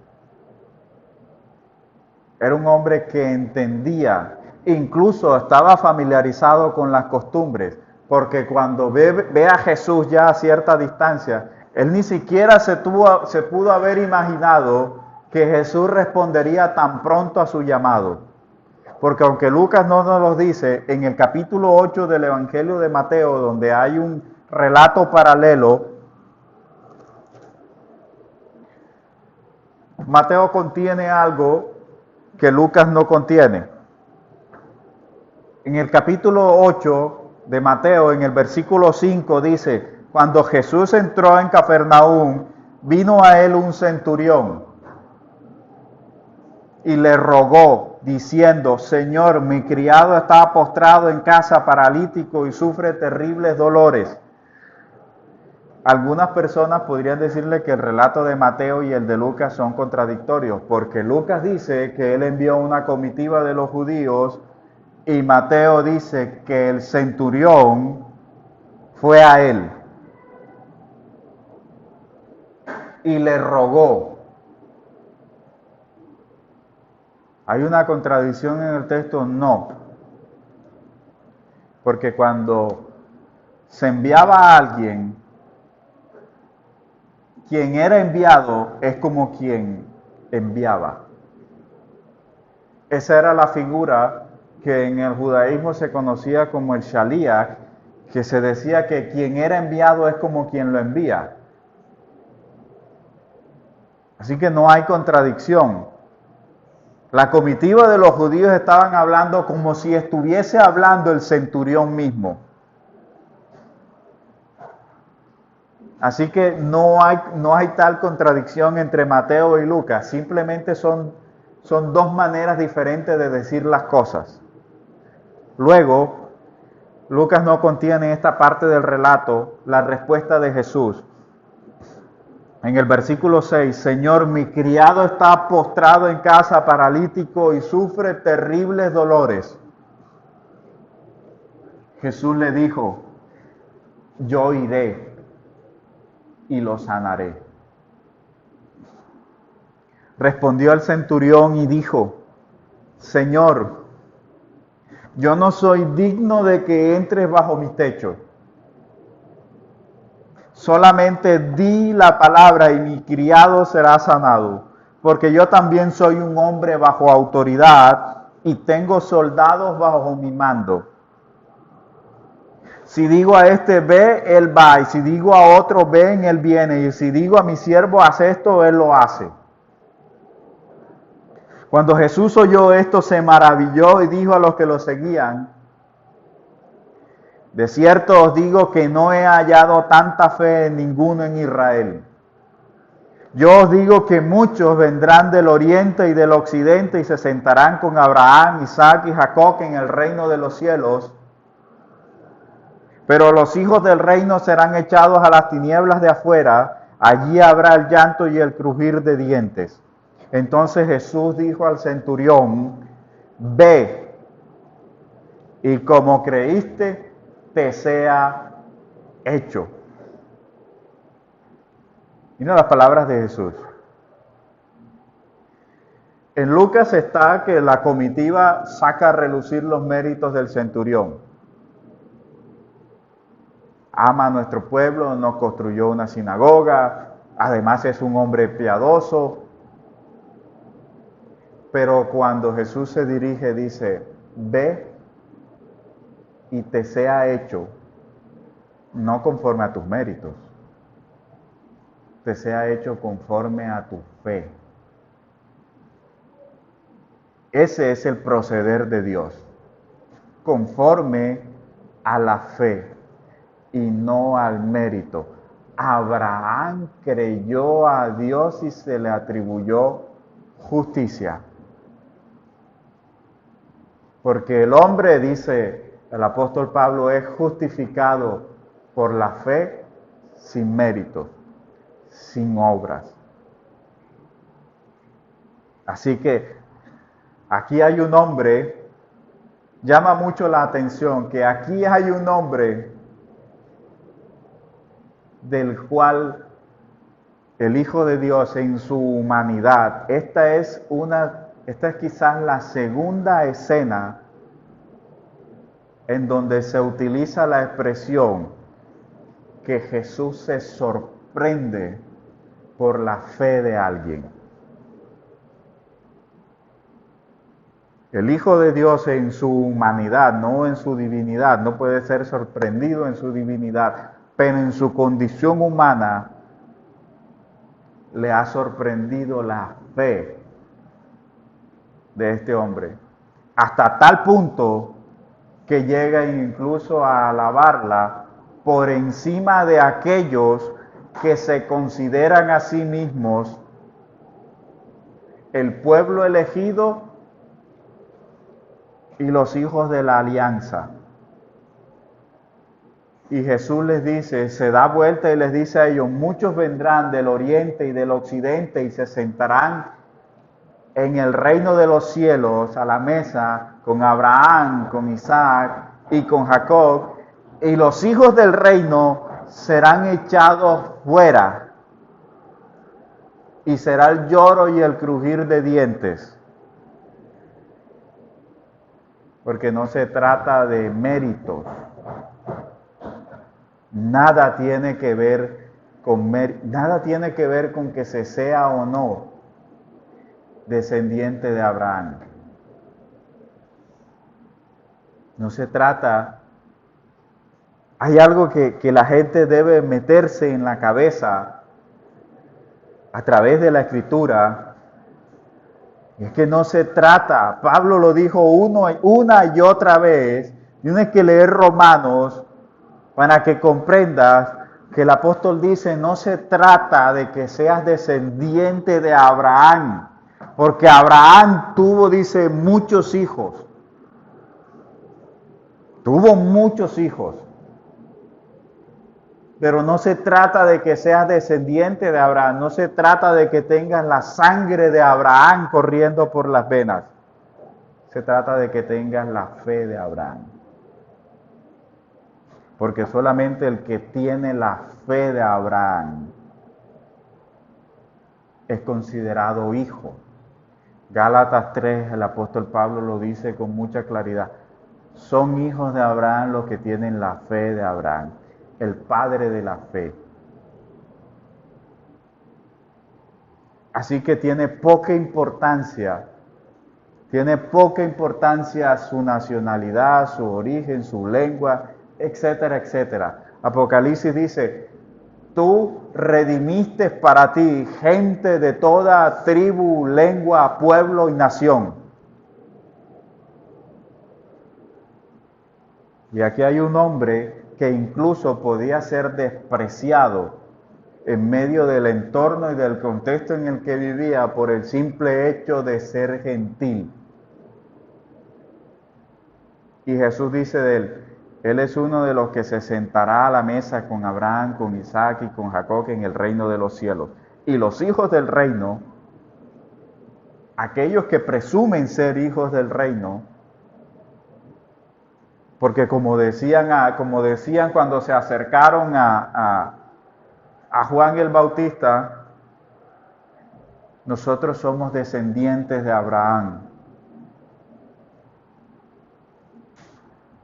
Speaker 1: Era un hombre que entendía, incluso estaba familiarizado con las costumbres, porque cuando ve a Jesús ya a cierta distancia, él ni siquiera se pudo haber imaginado que Jesús respondería tan pronto a su llamado. Porque aunque Lucas no nos lo dice, en el capítulo 8 del Evangelio de Mateo, donde hay un relato paralelo, Mateo contiene algo que Lucas no contiene. En el capítulo 8 de Mateo, en el versículo 5 dice: cuando Jesús entró en Cafarnaúm, vino a él un centurión y le rogó, diciendo: Señor, mi criado está postrado en casa, paralítico, y sufre terribles dolores. Algunas personas podrían decirle que el relato de Mateo y el de Lucas son contradictorios, porque Lucas dice que él envió una comitiva de los judíos y Mateo dice que el centurión fue a él y le rogó. ¿Hay una contradicción en el texto? No. Porque cuando se enviaba a alguien, quien era enviado es como quien enviaba. Esa era la figura que en el judaísmo se conocía como el shaliach, que se decía que quien era enviado es como quien lo envía. Así que no hay contradicción. La comitiva de los judíos estaban hablando como si estuviese hablando el centurión mismo. Así que no hay tal contradicción entre Mateo y Lucas, simplemente son dos maneras diferentes de decir las cosas. Luego, Lucas no contiene en esta parte del relato la respuesta de Jesús. En el versículo 6, Señor, mi criado está postrado en casa, paralítico, y sufre terribles dolores. Jesús le dijo: yo iré y lo sanaré. Respondió el centurión y dijo: Señor, yo no soy digno de que entres bajo mi techo. Solamente di la palabra y mi criado será sanado, porque yo también soy un hombre bajo autoridad y tengo soldados bajo mi mando. Si digo a este ve, él va, y si digo a otro ven, él viene, y si digo a mi siervo haz esto, él lo hace. Cuando Jesús oyó esto, se maravilló y dijo a los que lo seguían: de cierto os digo que no he hallado tanta fe en ninguno en Israel. Yo os digo que muchos vendrán del oriente y del occidente y se sentarán con Abraham, Isaac y Jacob en el reino de los cielos. Pero los hijos del reino serán echados a las tinieblas de afuera. Allí habrá el llanto y el crujir de dientes. Entonces Jesús dijo al centurión: ve, y como creíste, te sea hecho. Mira las palabras de Jesús. En Lucas está que la comitiva saca a relucir los méritos del centurión. Ama a nuestro pueblo, nos construyó una sinagoga, además es un hombre piadoso. Pero cuando Jesús se dirige, dice: ve y te sea hecho, no conforme a tus méritos, te sea hecho conforme a tu fe. Ese es el proceder de Dios, conforme a la fe y no al mérito. Abraham creyó a Dios y se le atribuyó justicia. Porque el hombre, dice el apóstol Pablo, es justificado por la fe sin méritos, sin obras. Así que aquí hay un hombre, llama mucho la atención que aquí hay un hombre del cual el Hijo de Dios en su humanidad, esta es quizás la segunda escena en donde se utiliza la expresión que Jesús se sorprende por la fe de alguien. El Hijo de Dios en su humanidad, no en su divinidad, no puede ser sorprendido en su divinidad, pero en su condición humana le ha sorprendido la fe de este hombre, hasta tal punto que llega incluso a alabarla por encima de aquellos que se consideran a sí mismos el pueblo elegido y los hijos de la alianza. Y Jesús les dice, se da vuelta y les dice a ellos: muchos vendrán del oriente y del occidente y se sentarán en el reino de los cielos a la mesa con Abraham, con Isaac y con Jacob, y los hijos del reino serán echados fuera, y será el lloro y el crujir de dientes. Porque no se trata de méritos. Nada tiene que ver con que se sea o no descendiente de Abraham. No se trata. Hay algo que la gente debe meterse en la cabeza a través de la Escritura. Y es que no se trata, Pablo lo dijo una y otra vez, tienes que leer Romanos para que comprendas que el apóstol dice: no se trata de que seas descendiente de Abraham, porque Abraham tuvo, dice, muchos hijos. Tuvo muchos hijos. Pero no se trata de que seas descendiente de Abraham, no se trata de que tengas la sangre de Abraham corriendo por las venas. Se trata de que tengas la fe de Abraham. Porque solamente el que tiene la fe de Abraham es considerado hijo. Gálatas 3, el apóstol Pablo lo dice con mucha claridad. Son hijos de Abraham los que tienen la fe de Abraham, el padre de la fe. Así que tiene poca importancia su nacionalidad, su origen, su lengua, etcétera, etcétera. Apocalipsis dice, tú redimiste para ti gente de toda tribu, lengua, pueblo y nación. Y aquí hay un hombre que incluso podía ser despreciado en medio del entorno y del contexto en el que vivía por el simple hecho de ser gentil. Y Jesús dice de él es uno de los que se sentará a la mesa con Abraham, con Isaac y con Jacob en el reino de los cielos. Y los hijos del reino, aquellos que presumen ser hijos del reino, porque como decían cuando se acercaron a Juan el Bautista, nosotros somos descendientes de Abraham.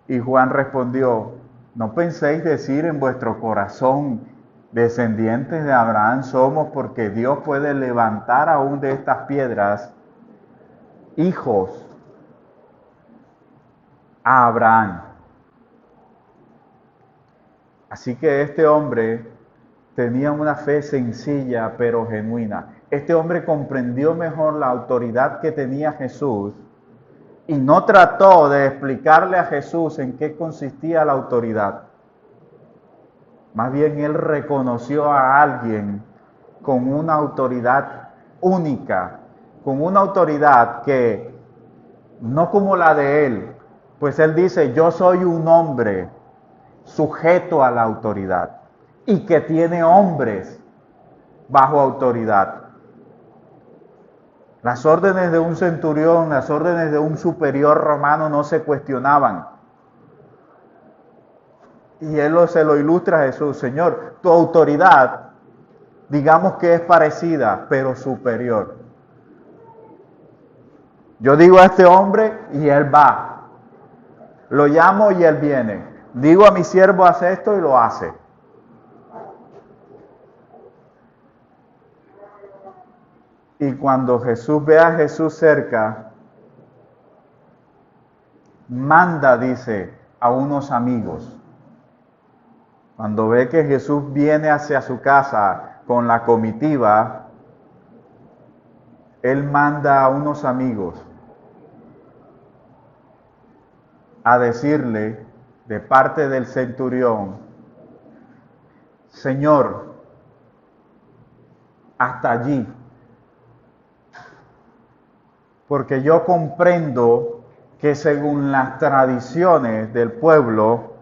Speaker 1: Y Juan respondió, no penséis decir en vuestro corazón, descendientes de Abraham somos, porque Dios puede levantar aún de estas piedras hijos a Abraham. Así que este hombre tenía una fe sencilla pero genuina. Este hombre comprendió mejor la autoridad que tenía Jesús y no trató de explicarle a Jesús en qué consistía la autoridad. Más bien él reconoció a alguien con una autoridad única, con una autoridad que no como la de él, pues él dice, yo soy un hombre sujeto a la autoridad y que tiene hombres bajo autoridad. Las órdenes de un centurión, las órdenes de un superior romano no se cuestionaban. Y él se lo ilustra a Jesús, Señor, tu autoridad, digamos que es parecida, pero superior. Yo digo a este hombre y él va. Lo llamo y él viene. Digo a mi siervo, hace esto y lo hace. Y cuando Jesús ve a Jesús cerca, manda, dice, a unos amigos. Cuando ve que Jesús viene hacia su casa con la comitiva, él manda a unos amigos a decirle de parte del centurión, Señor, hasta allí, porque yo comprendo que según las tradiciones del pueblo,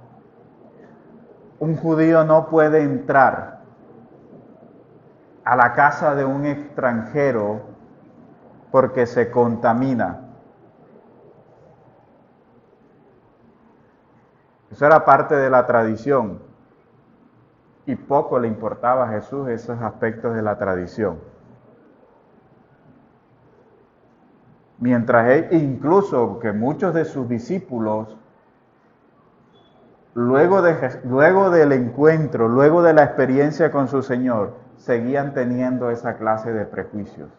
Speaker 1: un judío no puede entrar a la casa de un extranjero porque se contamina. Eso era parte de la tradición y poco le importaba a Jesús esos aspectos de la tradición. Mientras él, incluso que muchos de sus discípulos, luego del encuentro, luego de la experiencia con su Señor, seguían teniendo esa clase de prejuicios.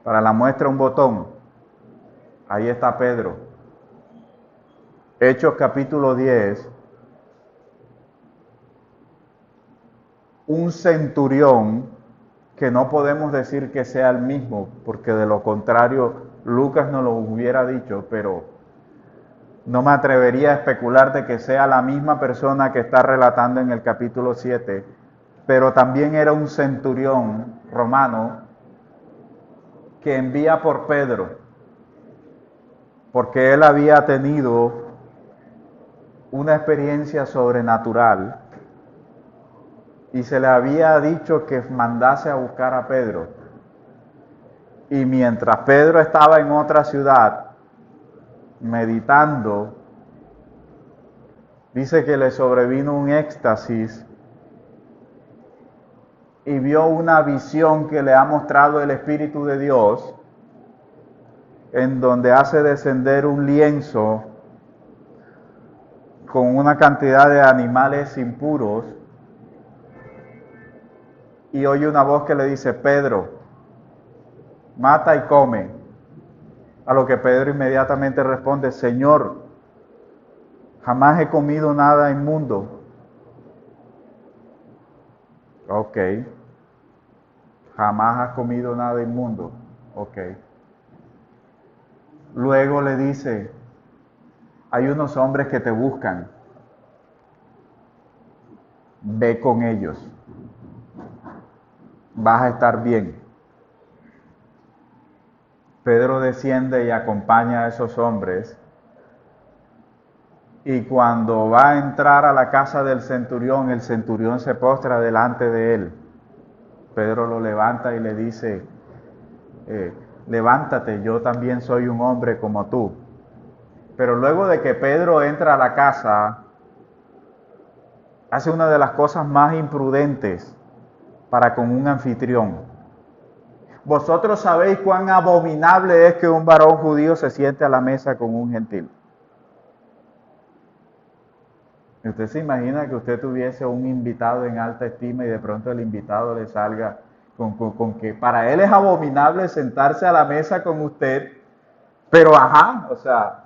Speaker 1: Para la muestra un botón, ahí está Pedro. Hechos capítulo 10, un centurión, que no podemos decir que sea el mismo, porque de lo contrario Lucas nos lo hubiera dicho, pero no me atrevería a especular de que sea la misma persona que está relatando en el capítulo 7, pero también era un centurión romano que envía por Pedro, porque él había tenido una experiencia sobrenatural y se le había dicho que mandase a buscar a Pedro. Y mientras Pedro estaba en otra ciudad, meditando, dice que le sobrevino un éxtasis y vio una visión que le ha mostrado el Espíritu de Dios, en donde hace descender un lienzo con una cantidad de animales impuros y oye una voz que le dice, Pedro, mata y come. A lo que Pedro inmediatamente responde, Señor, jamás he comido nada inmundo. Ok. Jamás has comido nada inmundo. Ok. Luego le dice, hay unos hombres que te buscan. Ve con ellos. Vas a estar bien. Pedro desciende y acompaña a esos hombres. Y cuando va a entrar a la casa del centurión, el centurión se postra delante de él. Pedro lo levanta y le dice, levántate, yo también soy un hombre como tú. Pero luego de que Pedro entra a la casa, hace una de las cosas más imprudentes para con un anfitrión. Vosotros sabéis cuán abominable es que un varón judío se siente a la mesa con un gentil. Usted se imagina que usted tuviese un invitado en alta estima y de pronto el invitado le salga con que para él es abominable sentarse a la mesa con usted, pero ajá, o sea,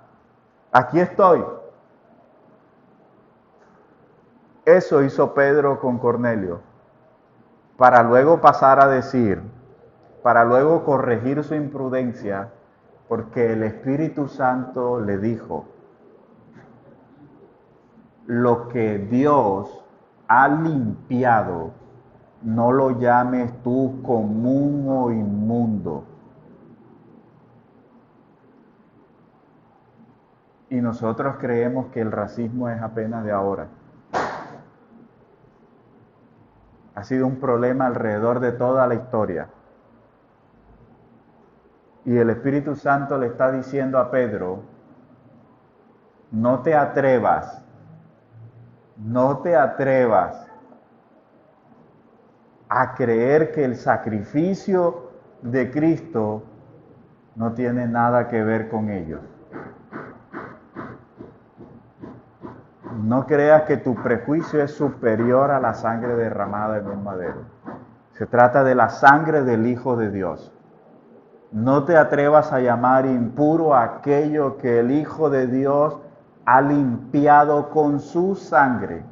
Speaker 1: aquí estoy. Eso hizo Pedro con Cornelio, para luego pasar a decir, para luego corregir su imprudencia, porque el Espíritu Santo le dijo, lo que Dios ha limpiado, no lo llames tú común o inmundo. Y nosotros creemos que el racismo es apenas de ahora. Ha sido un problema alrededor de toda la historia. Y el Espíritu Santo le está diciendo a Pedro, no te atrevas a creer que el sacrificio de Cristo no tiene nada que ver con ellos. No creas que tu prejuicio es superior a la sangre derramada en un madero. Se trata de la sangre del Hijo de Dios. No te atrevas a llamar impuro a aquello que el Hijo de Dios ha limpiado con su sangre.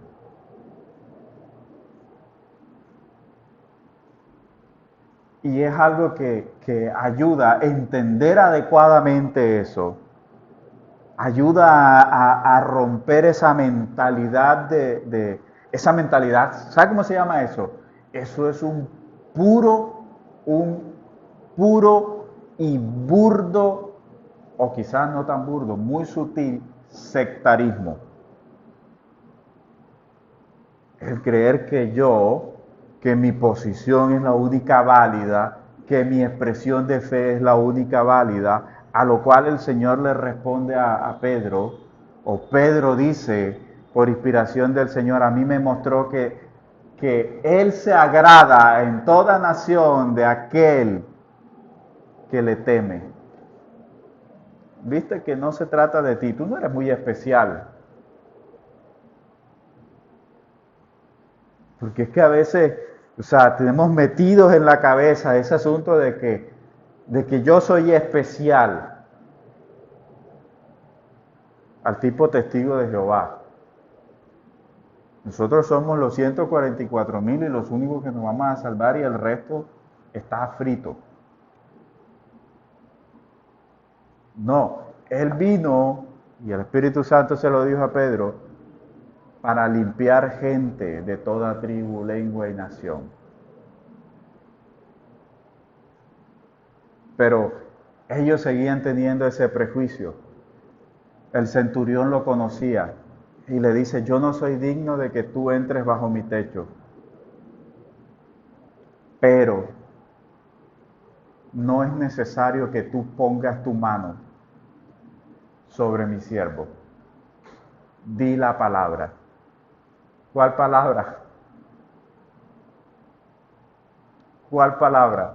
Speaker 1: Y es algo que ayuda a entender adecuadamente eso. Ayuda a romper esa mentalidad esa mentalidad. ¿Sabe cómo se llama eso? Eso es un puro y burdo, o quizás no tan burdo, muy sutil sectarismo. El creer que mi posición es la única válida, que mi expresión de fe es la única válida, a lo cual el Señor le responde a Pedro, o Pedro dice, por inspiración del Señor, a mí me mostró que Él se agrada en toda nación de aquel que le teme. Viste que no se trata de ti, tú no eres muy especial. Porque es que a veces, o sea, tenemos metidos en la cabeza ese asunto de que yo soy especial al tipo testigo de Jehová. Nosotros somos los 144,000 y los únicos que nos vamos a salvar y el resto está frito. No, Él vino, y el Espíritu Santo se lo dijo a Pedro, para limpiar gente de toda tribu, lengua y nación. Pero ellos seguían teniendo ese prejuicio. El centurión lo conocía y le dice, yo no soy digno de que tú entres bajo mi techo, pero no es necesario que tú pongas tu mano sobre mi siervo. Di la palabra. ¿Cuál palabra? ¿Cuál palabra?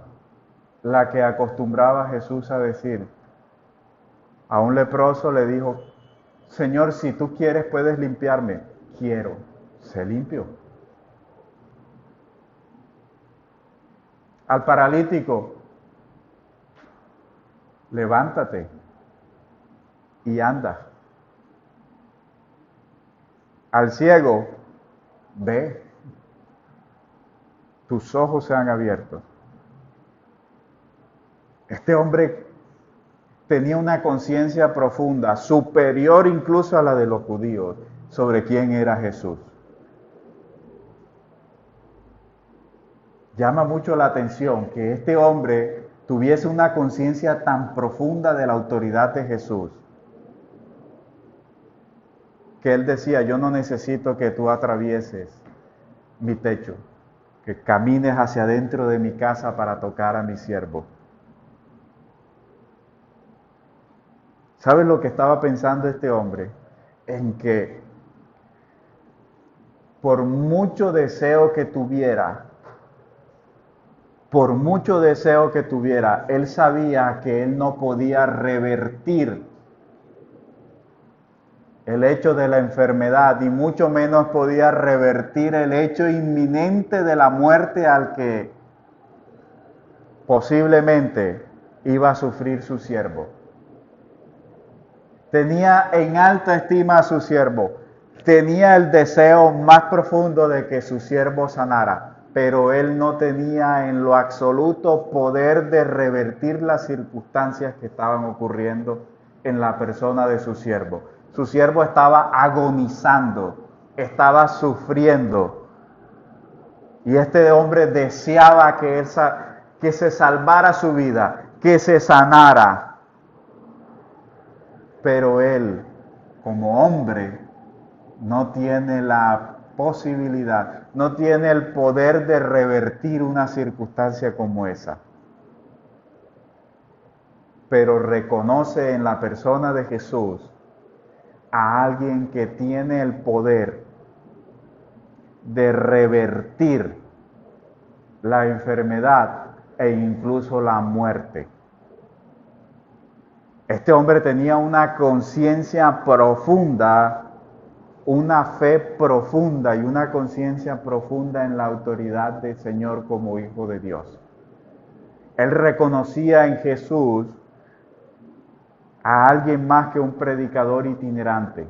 Speaker 1: La que acostumbraba Jesús a decir. A un leproso le dijo, Señor, si tú quieres puedes limpiarme. Quiero, sé limpio. Al paralítico, levántate y anda. Al ciego, ve, tus ojos se han abierto. Este hombre tenía una conciencia profunda, superior incluso a la de los judíos, sobre quién era Jesús. Llama mucho la atención que este hombre tuviese una conciencia tan profunda de la autoridad de Jesús, que él decía, yo no necesito que tú atravieses mi techo, que camines hacia adentro de mi casa para tocar a mi siervo. ¿Sabes lo que estaba pensando este hombre? En que por mucho deseo que tuviera, él sabía que él no podía revertir el hecho de la enfermedad y mucho menos podía revertir el hecho inminente de la muerte al que posiblemente iba a sufrir su siervo. Tenía en alta estima a su siervo, tenía el deseo más profundo de que su siervo sanara, pero él no tenía en lo absoluto poder de revertir las circunstancias que estaban ocurriendo en la persona de su siervo. Su siervo estaba agonizando, estaba sufriendo, y este hombre deseaba que se salvara su vida, que se sanara. Pero él, como hombre, no tiene la posibilidad, no tiene el poder de revertir una circunstancia como esa. Pero reconoce en la persona de Jesús a alguien que tiene el poder de revertir la enfermedad e incluso la muerte. Este hombre tenía una conciencia profunda, una fe profunda y una conciencia profunda en la autoridad del Señor como Hijo de Dios. Él reconocía en Jesús a alguien más que un predicador itinerante.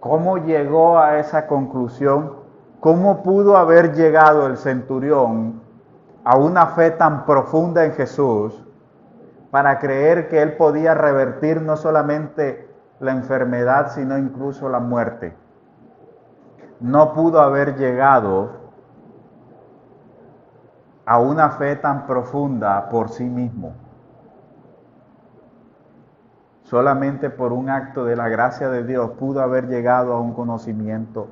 Speaker 1: ¿Cómo llegó a esa conclusión? ¿Cómo pudo haber llegado el centurión a una fe tan profunda en Jesús para creer que él podía revertir no solamente la enfermedad, sino incluso la muerte? No pudo haber llegado a una fe tan profunda por sí mismo. Solamente por un acto de la gracia de Dios pudo haber llegado a un conocimiento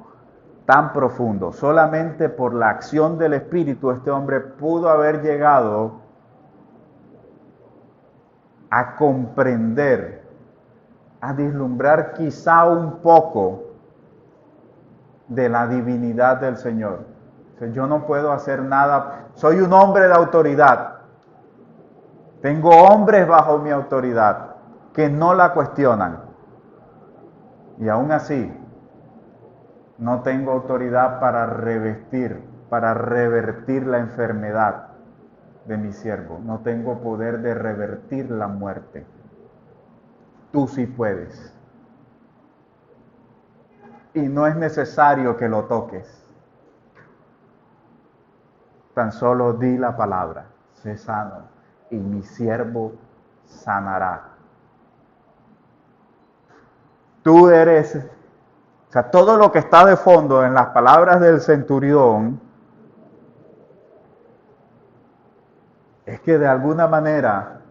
Speaker 1: tan profundo. Solamente por la acción del Espíritu este hombre pudo haber llegado a comprender, a vislumbrar quizá un poco de la divinidad del Señor. O sea, yo no puedo hacer nada, soy un hombre de autoridad, tengo hombres bajo mi autoridad que no la cuestionan, y aún así no tengo autoridad para revertir la enfermedad de mi siervo, no tengo poder de revertir la muerte. Tú sí puedes. Y no es necesario que lo toques. Tan solo di la palabra, sé sano, y mi siervo sanará. Tú eres, o sea, todo lo que está de fondo en las palabras del centurión es que de alguna manera,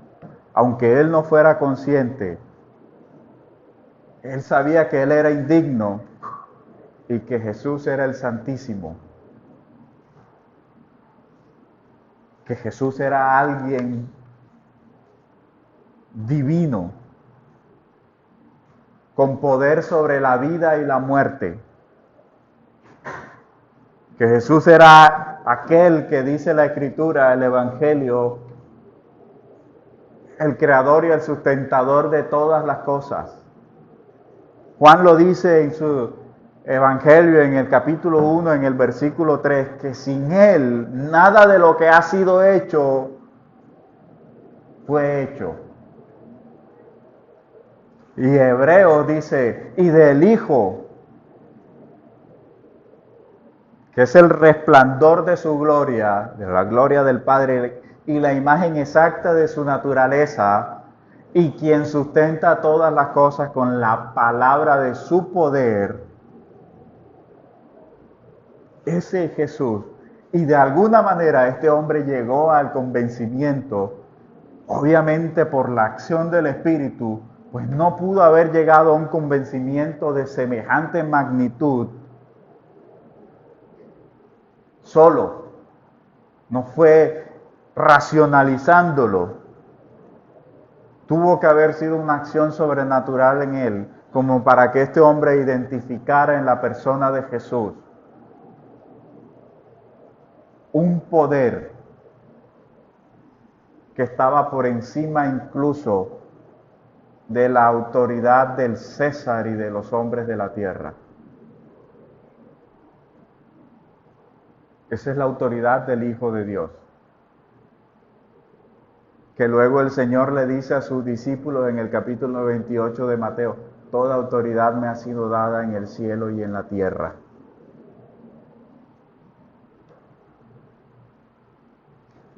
Speaker 1: aunque él no fuera consciente, él sabía que él era indigno y que Jesús era el Santísimo, que Jesús era alguien divino, con poder sobre la vida y la muerte, que Jesús era aquel que dice la Escritura, el Evangelio, el creador y el sustentador de todas las cosas. Juan lo dice en su Evangelio, en el capítulo 1, en el versículo 3, que sin Él nada de lo que ha sido hecho fue hecho. Y Hebreos dice, y del Hijo, que es el resplandor de su gloria, de la gloria del Padre, y la imagen exacta de su naturaleza, y quien sustenta todas las cosas con la palabra de su poder, ese es Jesús. Y de alguna manera este hombre llegó al convencimiento, obviamente por la acción del Espíritu, pues no pudo haber llegado a un convencimiento de semejante magnitud solo. No fue racionalizándolo. Tuvo que haber sido una acción sobrenatural en él, como para que este hombre identificara en la persona de Jesús un poder que estaba por encima incluso de la autoridad del César y de los hombres de la tierra. Esa es la autoridad del Hijo de Dios. Que luego el Señor le dice a sus discípulos en el capítulo 28 de Mateo, toda autoridad me ha sido dada en el cielo y en la tierra.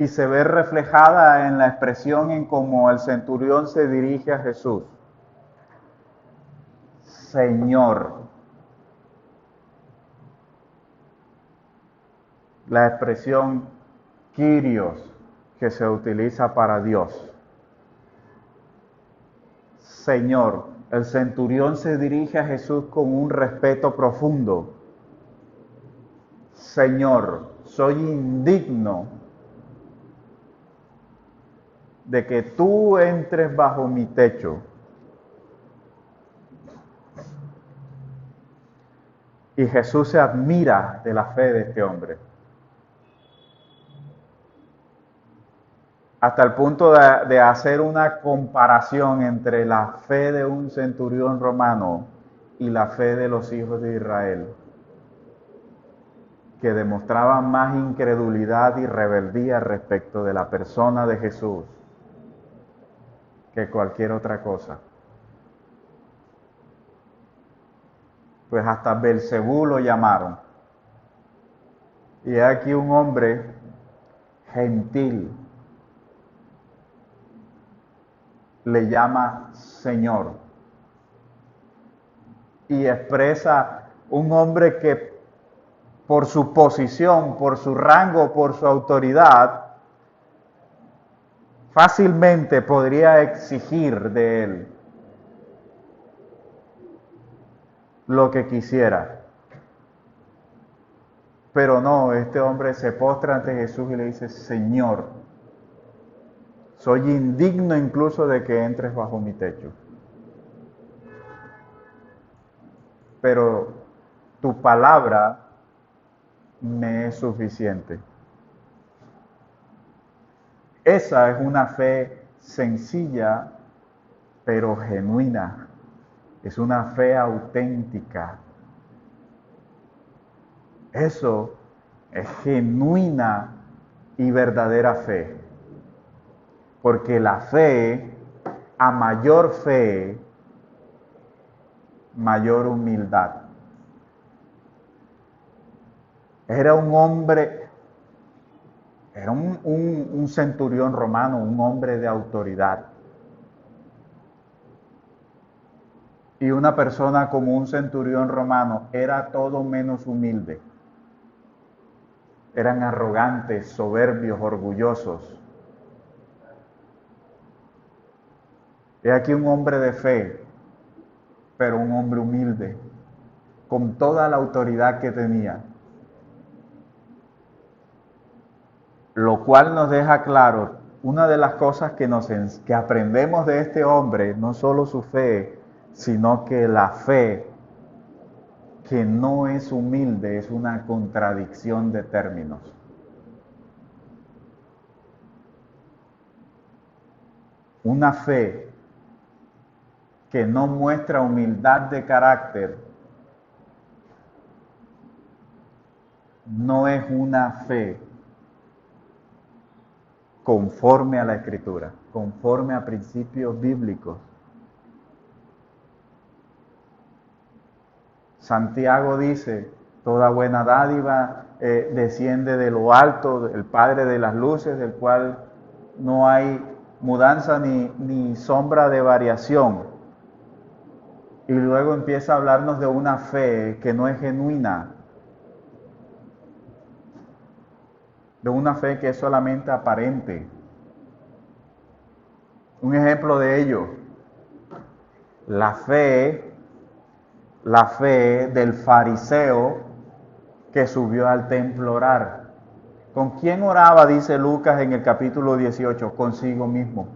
Speaker 1: Y se ve reflejada en la expresión en cómo el centurión se dirige a Jesús. Señor. La expresión Kyrios que se utiliza para Dios. Señor. El centurión se dirige a Jesús con un respeto profundo. Señor, soy indigno de que tú entres bajo mi techo. Y Jesús se admira de la fe de este hombre. Hasta el punto de hacer una comparación entre la fe de un centurión romano y la fe de los hijos de Israel, que demostraban más incredulidad y rebeldía respecto de la persona de Jesús que cualquier otra cosa. Pues hasta Belcebú lo llamaron. Y aquí un hombre gentil le llama Señor. Y expresa un hombre que por su posición, por su rango, por su autoridad, fácilmente podría exigir de él lo que quisiera. Pero no, este hombre se postra ante Jesús y le dice, Señor, soy indigno incluso de que entres bajo mi techo. Pero tu palabra me es suficiente. Esa es una fe sencilla, pero genuina. Es una fe auténtica. Eso es genuina y verdadera fe. Porque la fe, a mayor fe, mayor humildad. Era un hombre, era un centurión romano, un hombre de autoridad. Y una persona como un centurión romano era todo menos humilde. Eran arrogantes, soberbios, orgullosos. He aquí un hombre de fe, pero un hombre humilde, con toda la autoridad que tenía. Lo cual nos deja claro, una de las cosas que aprendemos de este hombre, no solo su fe, sino que la fe que no es humilde es una contradicción de términos. Una fe que no muestra humildad de carácter, no es una fe conforme a la Escritura, conforme a principios bíblicos. Santiago dice, toda buena dádiva desciende de lo alto, el Padre de las luces, del cual no hay mudanza ni sombra de variación. Y luego empieza a hablarnos de una fe que no es genuina, de una fe que es solamente aparente. Un ejemplo de ello, la fe del fariseo que subió al templo a orar. ¿Con quién oraba? Dice Lucas en el capítulo 18, consigo mismo,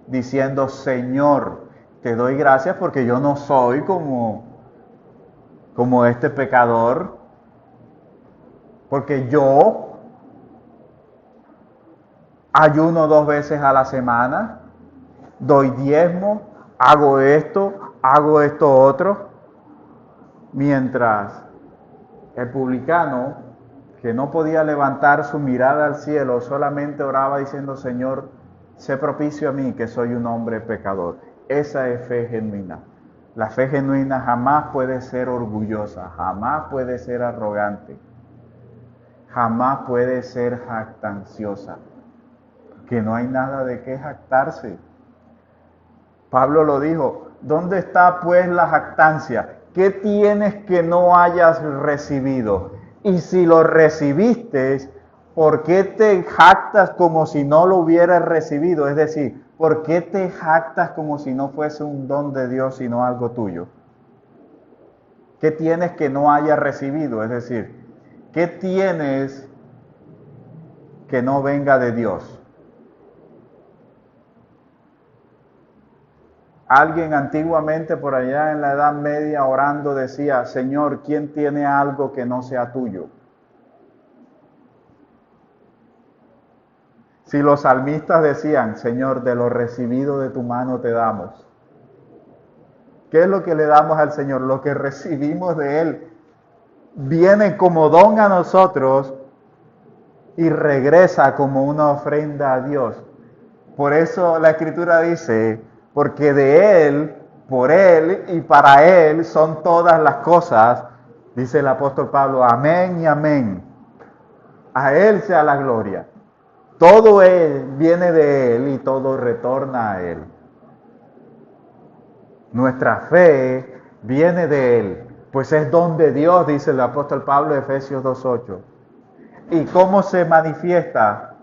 Speaker 1: diciendo, Señor, te doy gracias porque yo no soy como este pecador, porque yo ayuno 2 veces a la semana, doy diezmo, hago esto otro, mientras el publicano, que no podía levantar su mirada al cielo, solamente oraba diciendo, Señor, sé propicio a mí, que soy un hombre pecador. Esa es fe genuina. La fe genuina jamás puede ser orgullosa, jamás puede ser arrogante, jamás puede ser jactanciosa, que no hay nada de qué jactarse. Pablo lo dijo, ¿dónde está pues la jactancia? ¿Qué tienes que no hayas recibido? Y si lo recibiste, ¿por qué te jactas como si no lo hubieras recibido? Es decir, ¿por qué te jactas como si no fuese un don de Dios, sino algo tuyo? ¿Qué tienes que no hayas recibido? Es decir, ¿qué tienes que no venga de Dios? Alguien antiguamente por allá en la Edad Media orando decía, Señor, ¿quién tiene algo que no sea tuyo? Si los salmistas decían, Señor, de lo recibido de tu mano te damos. ¿Qué es lo que le damos al Señor? Lo que recibimos de Él viene como don a nosotros y regresa como una ofrenda a Dios. Por eso la Escritura dice, porque de Él, por Él y para Él son todas las cosas, dice el apóstol Pablo, amén y amén. A Él sea la gloria. Todo Él viene de Él y todo retorna a Él. Nuestra fe viene de Él, pues es don de Dios, dice el apóstol Pablo en Efesios 2:8. ¿Y cómo se manifiesta?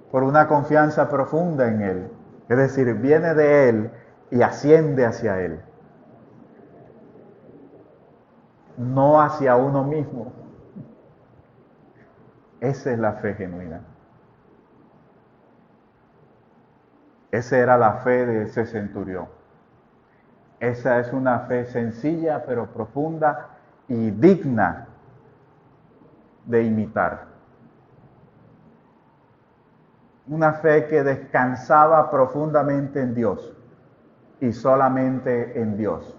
Speaker 1: Por una confianza profunda en Él. Es decir, viene de Él y asciende hacia Él. No hacia uno mismo. Esa es la fe genuina. Esa era la fe de ese centurión. Esa es una fe sencilla pero profunda y digna de imitar. Una fe que descansaba profundamente en Dios y solamente en Dios.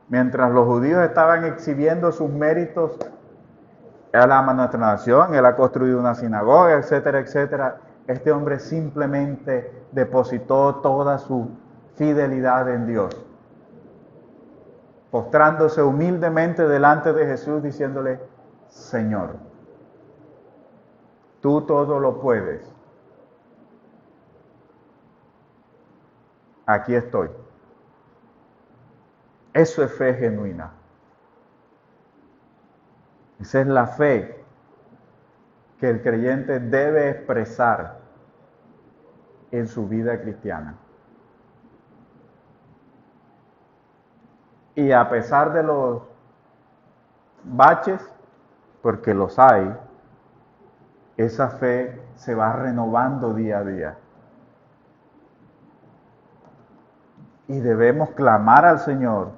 Speaker 1: Mientras los judíos estaban exhibiendo sus méritos, Él ama nuestra nación, Él ha construido una sinagoga, etcétera, etcétera. Este hombre simplemente depositó toda su fidelidad en Dios, postrándose humildemente delante de Jesús, diciéndole, Señor, tú todo lo puedes. Aquí estoy. Eso es fe genuina. Esa es la fe que el creyente debe expresar en su vida cristiana. Y a pesar de los baches, porque los hay, esa fe se va renovando día a día. Y debemos clamar al Señor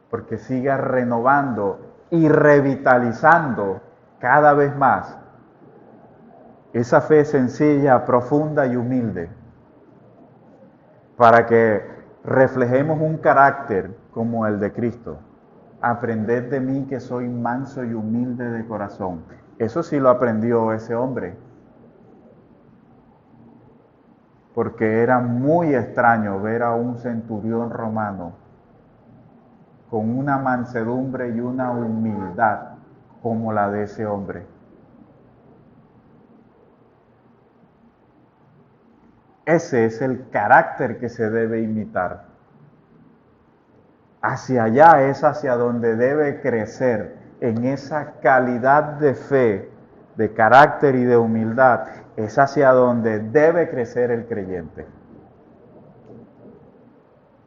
Speaker 1: porque siga renovando y revitalizando cada vez más esa fe sencilla, profunda y humilde, para que reflejemos un carácter como el de Cristo. Aprended de mí que soy manso y humilde de corazón. Eso sí lo aprendió ese hombre, porque era muy extraño ver a un centurión romano con una mansedumbre y una humildad como la de ese hombre. Ese es el carácter que se debe imitar. Hacia allá es hacia donde debe crecer, en esa calidad de fe, de carácter y de humildad, es hacia donde debe crecer el creyente.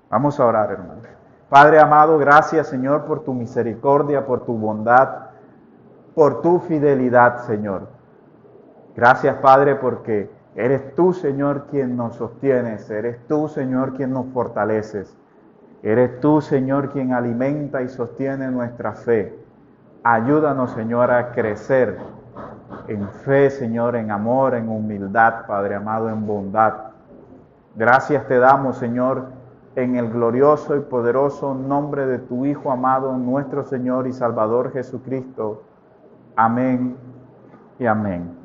Speaker 1: Vamos a orar, hermanos. Padre amado, gracias, Señor, por tu misericordia, por tu bondad, por tu fidelidad, Señor. Gracias, Padre, porque eres tú, Señor, quien nos sostienes, eres tú, Señor, quien nos fortaleces. Eres tú, Señor, quien alimenta y sostiene nuestra fe. Ayúdanos, Señor, a crecer en fe, Señor, en amor, en humildad, Padre amado, en bondad. Gracias te damos, Señor, en el glorioso y poderoso nombre de tu Hijo amado, nuestro Señor y Salvador Jesucristo. Amén y amén.